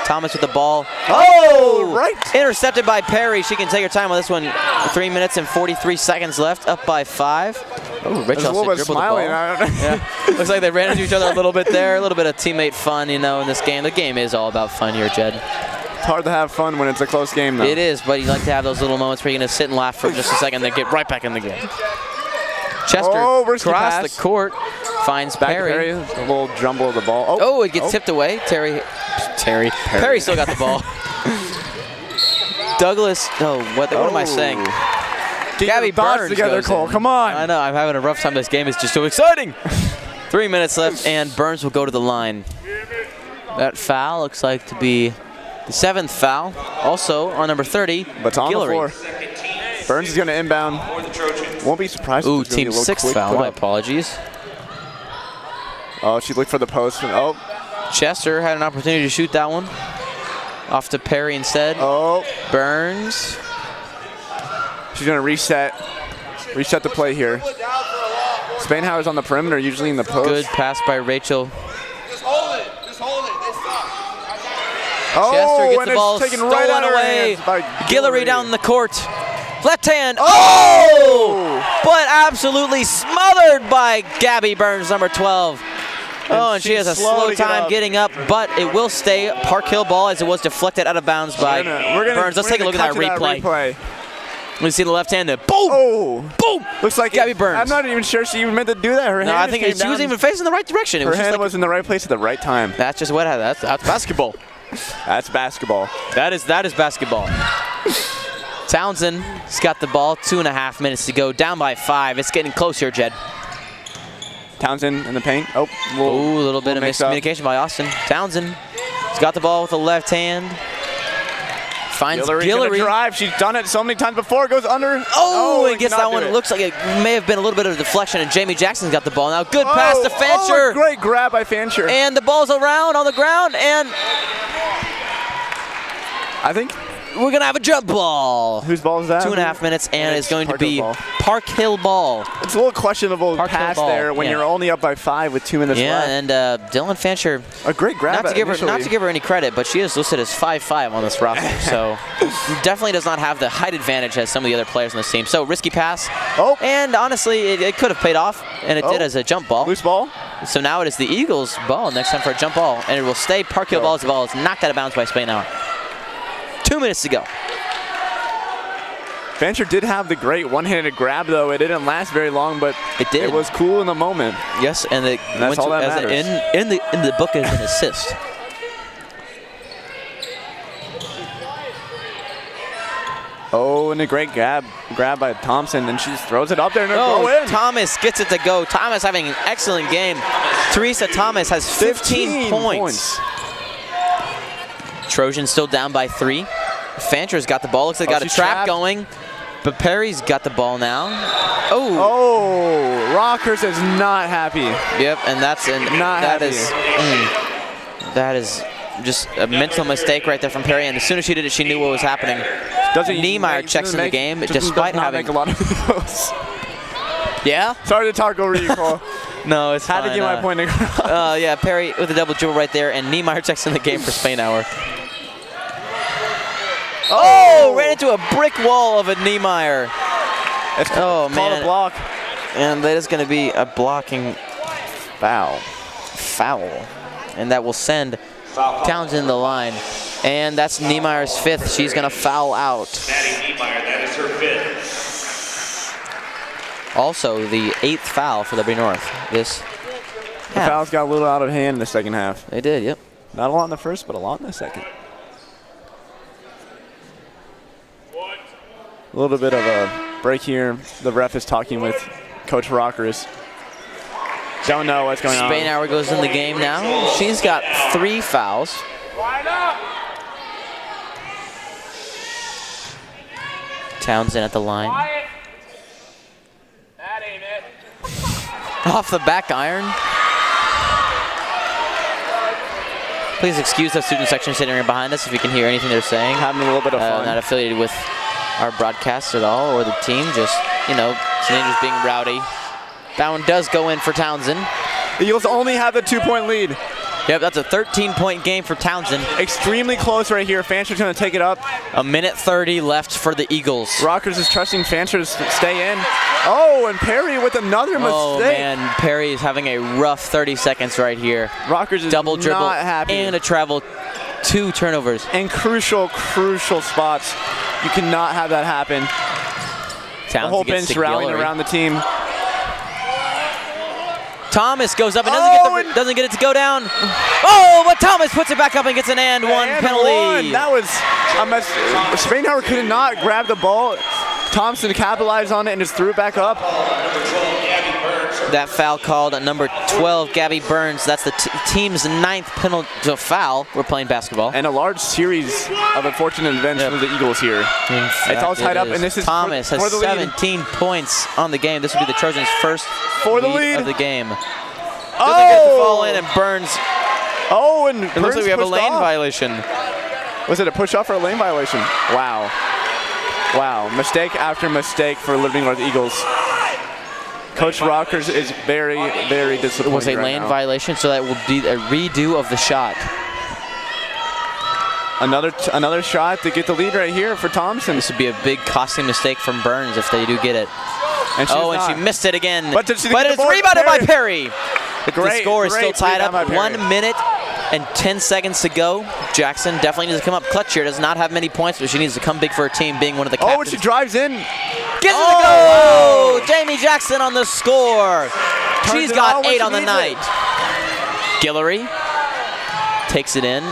Thomas with the ball. Right. Intercepted by Perry. She can take her time on this one. 3 minutes and 43 seconds left. Up by 5. Oh, Rachel dribbled the ball. Yeah. Looks like they ran into each other a little bit there. A little bit of teammate fun, in this game. The game is all about fun here, Jed. It's hard to have fun when it's a close game, though. It is, but you like to have those little moments where you're going to sit and laugh for just a second, then get right back in the game. Chester across the court finds Perry. A little jumble of the ball. Oh, it gets tipped away. Perry still got the ball. Douglas. Oh, what am I saying? Gabby Burns together, Cole. Come on. I know. I'm having a rough time. This game is just so exciting. 3 minutes left, and Burns will go to the line. That foul looks like to be the 7th foul. Also on number 30, but on Guillory. the floor. Burns is going to inbound. Won't be surprised. Ooh, team 6th foul. My apologies. Oh, she looked for the post. Oh. Chester had an opportunity to shoot that one. Off to Perry instead. Oh. Burns. She's going to reset the play here. Spainhour's on the perimeter, usually in the post. Good pass by Rachel. Just hold it. Just hold it. Chester gets and the ball it's taken stolen right out of her away. hands by Guillory down the court. Left hand. Oh! But absolutely smothered by Gabby Burns, number 12. Oh, and she has a slow time getting up, but it will stay Park Hill ball as it was deflected out of bounds by Burns. Let's take a look at that replay. We see the left hand. Boom! Oh! Boom! Looks like Gabby Burns. I'm not even sure she even meant to do that. Her hand I think she was even facing the right direction. Her hand was in the right place at the right time. That's just what happened. That's basketball. That's basketball. That is basketball. Townsend's got the ball. 2.5 minutes to go. Down by 5. It's getting close here, Jed. Townsend in the paint. Oh, a little bit of miscommunication by Austin. Townsend's got the ball with the left hand. Finds Guillory. Drive. She's done it so many times before. Goes under. Oh, and gets that one. It looks like it may have been a little bit of a deflection, and Jamie Jackson's got the ball now. Good pass to Fancher. Oh, great grab by Fancher. And the ball's around on the ground, and I think we're going to have a jump ball. Whose ball is that? 2.5 minutes, and it's going to be Park Hill ball. It's a little questionable pass there when you're only up by 5 with 2 minutes left. Yeah, and Dylan Fancher. A great grab. Not to give her any credit, but she is listed as 5'5" on this roster, so definitely does not have the height advantage as some of the other players on this team. So risky pass. Oh. And honestly, it could have paid off, and it did as a jump ball. Loose ball. So now it is the Eagles' ball next time for a jump ball, and it will stay Park Hill ball as the ball is knocked out of bounds by Spainhour. 2 minutes to go. Fancher did have the great one-handed grab, though. It didn't last very long, but it did. It was cool in the moment. Yes, and that's all that matters. In the book as an assist. Oh, and a great grab by Thompson, and she just throws it up there and it'll go in. Thomas gets it to go. Thomas having an excellent game. Teresa Thomas has 15 points. Trojans still down by 3. Fancher's got the ball. Looks like got a trap going. But Perry's got the ball now. Oh, Rockers is not happy. Yep, and that is just a mental mistake right there from Perry. And as soon as she did it, she knew what was happening. Niemeyer checks in the game, despite having a lot of those. Yeah. Sorry to talk over you, Cole. No, it's fine. Had to get my point across. Yeah, Perry with a double dribble right there, and Niemeyer checks in the game for Spainhour. Oh, ran into a brick wall of a Niemeyer. Oh, man. A block. And that is going to be a blocking foul. And that will send Townsend the line. And that's Niemeyer's 5th. She's going to foul out. Maddie Niemeyer, that is her 5th. Also, the 8th foul for Liberty North. The fouls got a little out of hand in the second half. They did, yep. Not a lot in the first, but a lot in the second. A little bit of a break here. The ref is talking with Coach Rockers. Don't know what's going on. Spainhour goes in the game now. She's got 3 fouls. Townsend at the line. That ain't it. Off the back iron. Please excuse the student section sitting right behind us if you can hear anything they're saying. Having a little bit of fun. Not affiliated with our broadcast at all or the team, just, teenagers being rowdy. That one does go in for Townsend. The Eagles only have the 2-point lead. Yep, that's a 13-point game for Townsend. Extremely close right here. Fancher's going to take it up. 1:30 left for the Eagles. Rockers is trusting Fancher to stay in. Oh, and Perry with another mistake. Oh, man, Perry is having a rough 30 seconds right here. Rockers is double dribble not happy. And a travel, 2 turnovers. And crucial spots. You cannot have that happen. Townsend the whole bench rallying around the team. Thomas goes up and doesn't get it to go down. Oh, but Thomas puts it back up and gets an and one penalty. That was a mess. Spainhour could not grab the ball. Thompson capitalized on it and just threw it back up. That foul called at number 12, Gabby Burns. That's the team's 9th penalty foul. We're playing basketball. And a large series of unfortunate events for the Eagles here. It's all tied up, and this is Thomas has 17 points on the game. This will be the Trojans' first lead of the game. Doesn't get the fall in, and Burns. Oh, and it looks like we have a lane violation. Was it a push-off or a lane violation? Wow. Wow. Mistake after mistake for Liberty North Eagles. Coach Rockers is very, very disappointed. It was a lane violation, so that will be a redo of the shot. Another shot to get the lead right here for Thompson. This would be a big costly mistake from Burns if they do get it. And she missed it again. But it's rebounded by Perry. The score is still great tied up. rebound by Perry. 1 minute and 10 seconds to go. Jackson definitely needs to come up clutch here. Does not have many points, but she needs to come big for her team, being one of the captains. Oh, and she drives in. Gets it to go! Jamie Jackson on the score. She's got 8 on the night. Guillory takes it in.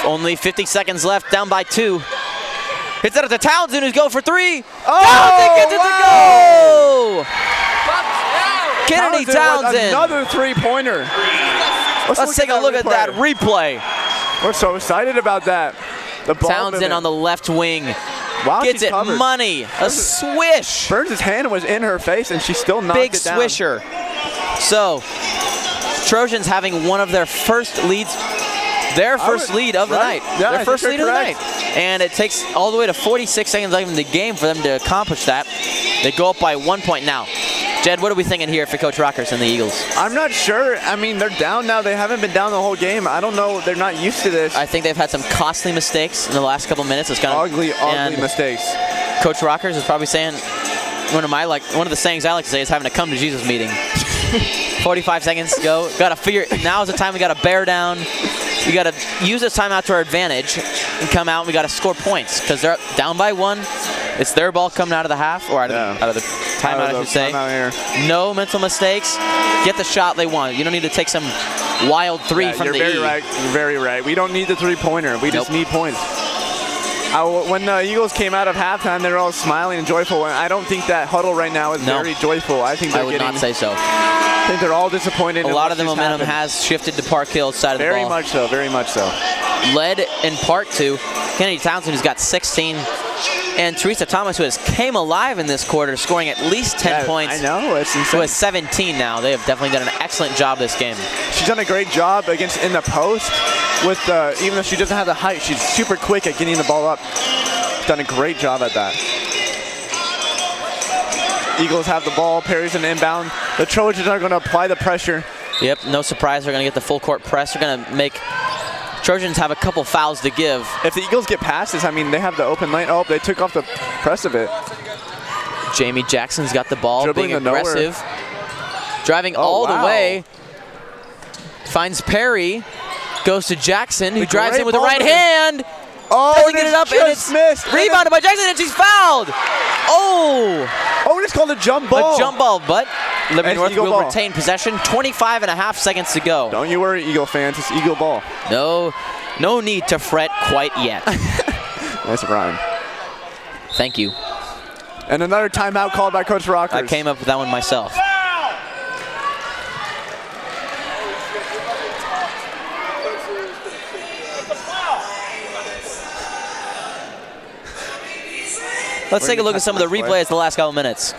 Only 50 seconds left, down by 2. Hits it up to Townsend, who's going for 3. Townsend gets it to go! Kennedy Townsend. Another three-pointer. Let's take a look at that replay. We're so excited about that. The ball Townsend movement. on the left wing. Wow, Gets she's it covered. money. A swish. Burns' hand was in her face, and she still knocked Big it down. swisher. So, Trojans having one of their first leads. Their first lead of the night. Yeah, Their first lead of the night. And it takes all the way to 46 seconds left in the game for them to accomplish that. They go up by 1 point now. Jed, what are we thinking here for Coach Rockers and the Eagles? I'm not sure. I mean, they're down now. They haven't been down the whole game. I don't know. They're not used to this. I think they've had some costly mistakes in the last couple minutes. It's kind of ugly mistakes. Coach Rockers is probably saying one of the sayings I like to say is having a come to Jesus meeting. 45 seconds to go. Got to figure. Now is the time we got to bear down. We got to use this timeout to our advantage and come out. And we got to score points because they're down by 1. It's their ball coming out of the half, or out of the timeout, I should say. No mental mistakes. Get the shot they want. You don't need to take some wild 3 from the You're very right. We don't need the three-pointer. We just need points. When the Eagles came out of halftime, they were all smiling and joyful. And I don't think that huddle right now is very joyful. I think I would not say so. I think they're all disappointed. A lot of the momentum has shifted to Park Hill's side of the ball. Very much so. Very much so. Led in part to Kennedy Townsend, who's got 16. And Teresa Thomas, who has came alive in this quarter, scoring at least 10 points. I know, it's insane. Who has 17 now. They have definitely done an excellent job this game. She's done a great job in the post. With even though she doesn't have the height, she's super quick at getting the ball up. She's done a great job at that. Eagles have the ball. Perry's an inbound. The Trojans are going to apply the pressure. Yep, no surprise. They're going to get the full court press. They're going to make Trojans have a couple fouls to give. If the Eagles get past this, I mean, they have the open lane. Oh, they took off the press of it. Jamie Jackson's got the ball, Dribbling being aggressive. Driving all the way. Finds Perry. Goes to Jackson, who drives in with the right hand. Oh, doesn't get it up, and it's missed. Rebounded by Jackson, and she's fouled. Oh! It's called a jump ball. A jump ball, but Liberty North Eagle will ball. retain possession. 25.5 seconds to go. Don't you worry, Eagle fans. It's Eagle ball. No need to fret quite yet. Nice rhyme. Thank you. And another timeout called by Coach Rockers. I came up with that one myself. Let's take a look at some of the replays the last couple minutes.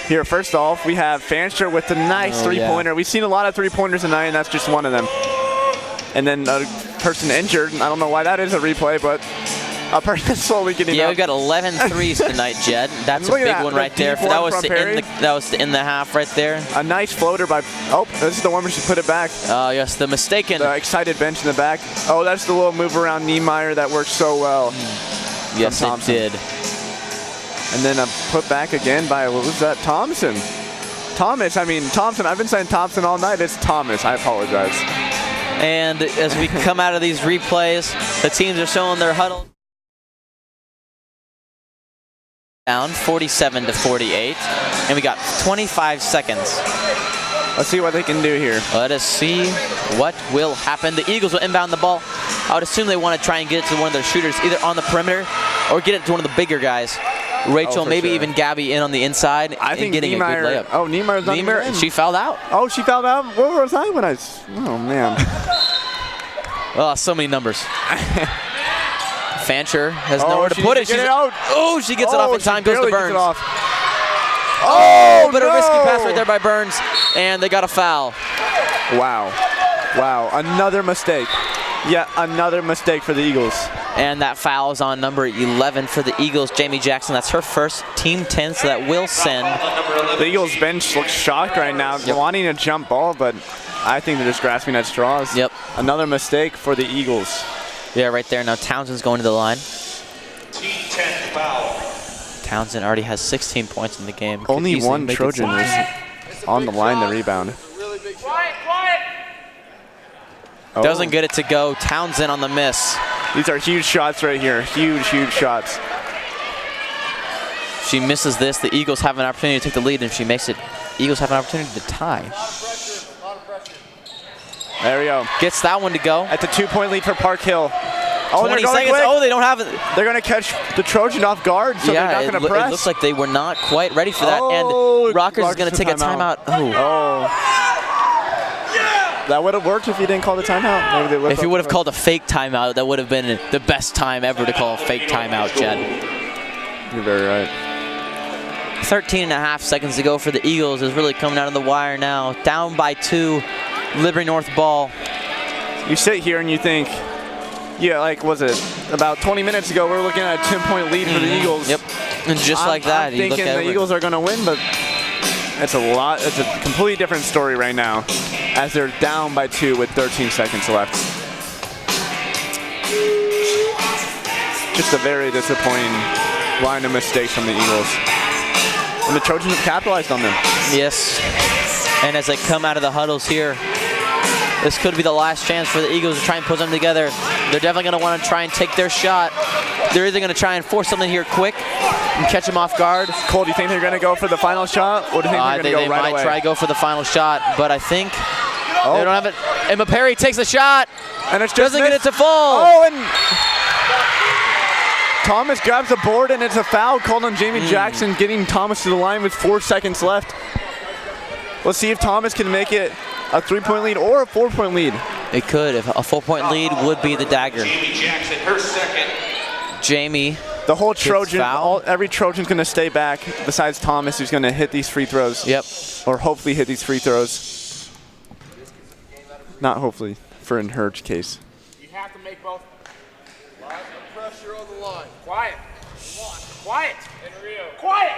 Here, first off, we have Fancher with the nice three-pointer. Yeah. We've seen a lot of three-pointers tonight, and that's just one of them. And then a person injured. I don't know why that is a replay, but a person slowly getting up. Yeah, we've got 11 threes tonight, Jed. That's a big one right there. That was to end the half right there. A nice floater by, this is the one where she put it back. Oh, yes, the mistaken. The excited bench in the back. Oh, that's the little move around Niemeyer that worked so well. Yes, it did. And then a put back again by, what was that, Thompson? Thomas, Thompson. I've been saying Thompson all night. It's Thomas. I apologize. And as we come out of these replays, the teams are showing their huddle. Down 47-48, and we got 25 seconds. Let's see what they can do here. Let us see what will happen. The Eagles will inbound the ball. I would assume they want to try and get it to one of their shooters, either on the perimeter or get it to one of the bigger guys. Rachel, maybe even Gabby in on the inside. I think getting Niemeyer, a good layup. Oh, Niemeyer's not Niemeyer, in. she fouled out. Oh, she fouled out? Where was I when I... Oh, man. Oh, so many numbers. Fancher has nowhere to put it. She gets it off in time, goes to Burns. Oh, but a risky pass right there by Burns, and they got a foul. Wow, another mistake. Yet another mistake for the Eagles. And that foul is on number 11 for the Eagles, Jamie Jackson. That's her first team 10, so that will send. The Eagles bench looks shocked right now, wanting a jump ball, but I think they're just grasping at straws. Yep. Another mistake for the Eagles. Yeah, right there. Now Townsend's going to the line. T10 foul. Townsend already has 16 points in the game. Could Only easily one make it Trojan was on the line to rebound. Doesn't get it to go. Townsend on the miss. These are huge shots right here. Huge, huge shots. She misses this. The Eagles have an opportunity to take the lead, and she makes it. Eagles have an opportunity to tie. There we go. Gets that one to go. That's a 2-point lead for Park Hill. Oh, 20 seconds. Oh, they don't have it. They're going to catch the Trojan off guard, so yeah, they're not going to press. It looks like they were not quite ready for that. Oh, and Rockers is going to take a timeout. Oh. That would have worked if you didn't call the timeout. Maybe if you would have called a fake timeout, that would have been the best time ever to call a fake timeout, Jed. You're very right. 13 and a half seconds to go for the Eagles. Is really coming out of the wire now. Down by 2. Liberty North ball. You sit here and you think, yeah, like, was it about 20 minutes ago, we were looking at a 10-point lead for the Eagles. Yep. And just like that, I'm thinking the Eagles are going to win, but it's a completely different story right now, as they're down by 2 with 13 seconds left. Just a very disappointing line of mistakes from the Eagles. And the Trojans have capitalized on them. Yes. And as they come out of the huddles here, this could be the last chance for the Eagles to try and put them together. They're definitely going to want to try and take their shot. They're either going to try and force something here quick and catch them off guard. Cole, do you think they're going to go for the final shot, or do you think they're going to go right away? They might try to go for the final shot, but I think they don't have it. Emma Perry takes the shot. And it's just doesn't get it to fall. Oh, and Thomas grabs the board, and it's a foul called on Jamie Jackson, getting Thomas to the line with 4 seconds left. Let's see if Thomas can make it a 3-point lead or a 4-point lead. It could. If a 4-point lead would be the dagger. Jamie Jackson, her second. Jamie. The whole Trojan, every Trojan's going to stay back besides Thomas, who's going to hit these free throws. Yep. Or hopefully hit these free throws. Not hopefully, for in her case. You have to make both. Lots of pressure on the line. Quiet. Quiet. In Rio. Quiet.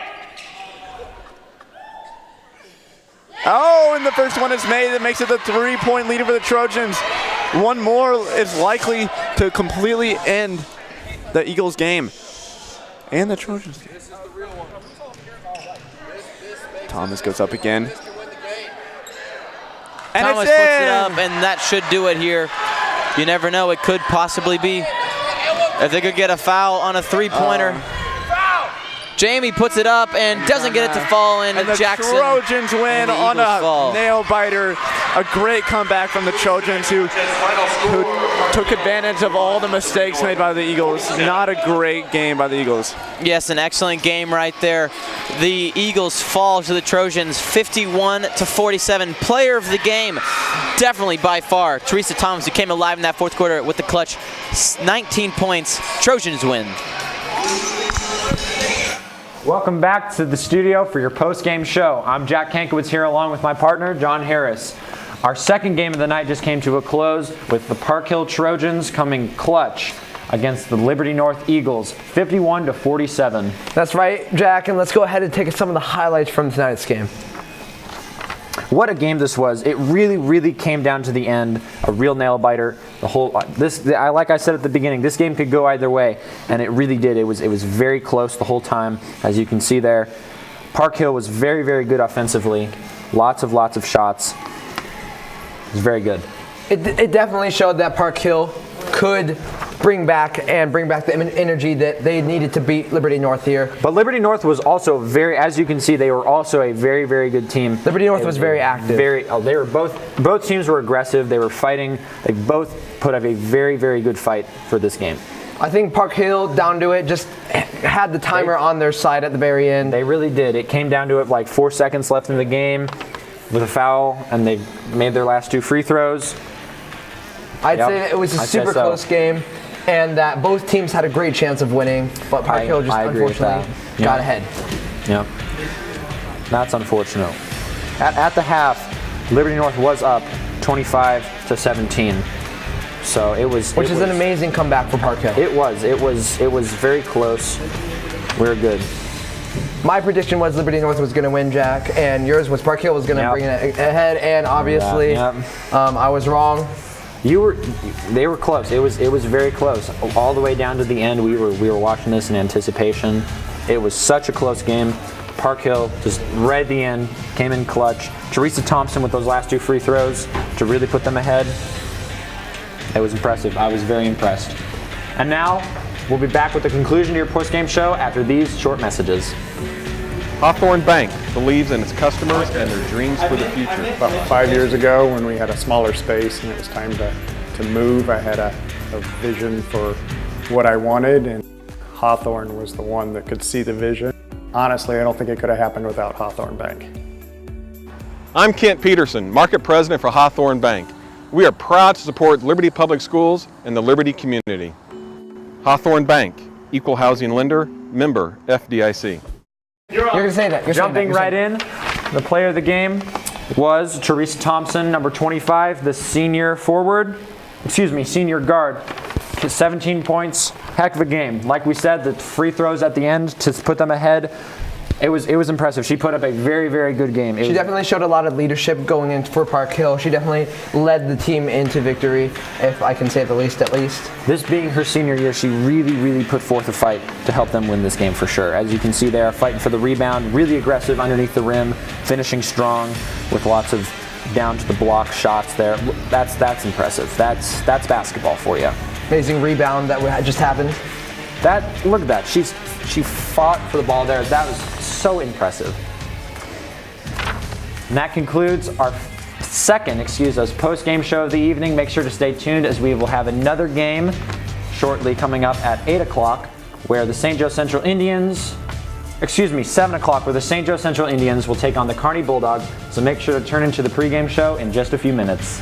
Oh, and the first one is made. That makes it the 3-point lead for the Trojans. One more is likely to completely end the Eagles game. And the Trojans game. Thomas goes up again. And Thomas puts it up, and that should do it here. You never know. It could possibly be. If they could get a foul on a 3-pointer. Jamie puts it up and doesn't get it to fall, and the Jackson. Trojans win on a nail biter. A great comeback from the Trojans, who took advantage of all the mistakes made by the Eagles. Not a great game by the Eagles. Yes, an excellent game right there. The Eagles fall to the Trojans 51-47. Player of the game, definitely by far, Teresa Thomas, who came alive in that fourth quarter with the clutch. 19 points. Trojans win. Welcome back to the studio for your post-game show. I'm Jack Kankowitz here along with my partner, John Harris. Our second game of the night just came to a close with the Park Hill Trojans coming clutch against the Liberty North Eagles, 51-47. That's right, Jack, and let's go ahead and take some of the highlights from tonight's game. What a game this was. It really, really came down to the end. A real nail biter. Like I said at the beginning, this game could go either way, and it really did. It was very close the whole time, as you can see there. Park Hill was very, very good offensively. Lots of shots. It was very good. It definitely showed that Park Hill could bring back the energy that they needed to beat Liberty North here. But Liberty North was also as you can see, they were also a very, very good team. Liberty North was very active. They were both teams were aggressive. They were fighting. They both put up a very, very good fight for this game. I think Park Hill, down to it, just had the timer on their side at the very end. They really did. It came down to it like 4 seconds left in the game with a foul, and they made their last 2 free throws. I'd say it was a super close game, and that both teams had a great chance of winning, but Park Hill just unfortunately got ahead. Yep. That's unfortunate. At the half, Liberty North was up 25-17. So it was, which is an amazing comeback for Park Hill. It was very close. We were good. My prediction was Liberty North was going to win, Jack, and yours was Park Hill was going to bring it ahead, and obviously I was wrong. They were close. It was very close. All the way down to the end, we were watching this in anticipation. It was such a close game. Park Hill just right at the end came in clutch. Teresa Thompson with those last 2 free throws to really put them ahead. It was impressive. I was very impressed. And now we'll be back with the conclusion to your post-game show after these short messages. Hawthorn Bank believes in its customers and their dreams for the future. About 5 years ago, when we had a smaller space and it was time to move, I had a vision for what I wanted, and Hawthorn was the one that could see the vision. Honestly, I don't think it could have happened without Hawthorn Bank. I'm Kent Peterson, Market President for Hawthorn Bank. We are proud to support Liberty Public Schools and the Liberty community. Hawthorn Bank, Equal Housing Lender, member FDIC. You're going to say that. Jumping right in, the player of the game was Teresa Thompson, number 25, the senior guard. 17 points, heck of a game. Like we said, the free throws at the end to put them ahead. It was impressive. She put up a very, very good game. She definitely showed a lot of leadership going in for Park Hill. She definitely led the team into victory, if I can say the least at least. This being her senior year, she really, really put forth a fight to help them win this game for sure. As you can see there, fighting for the rebound, really aggressive underneath the rim, finishing strong with lots of down to the block shots there. That's impressive. That's basketball for you. Amazing rebound that just happened. Look at that. She fought for the ball there. That was so impressive. And that concludes our second, post-game show of the evening. Make sure to stay tuned as we will have another game shortly coming up at 8 o'clock where the St. Joe Central Indians, 7 o'clock where the St. Joe Central Indians will take on the Kearney Bulldogs. So make sure to turn into the pregame show in just a few minutes.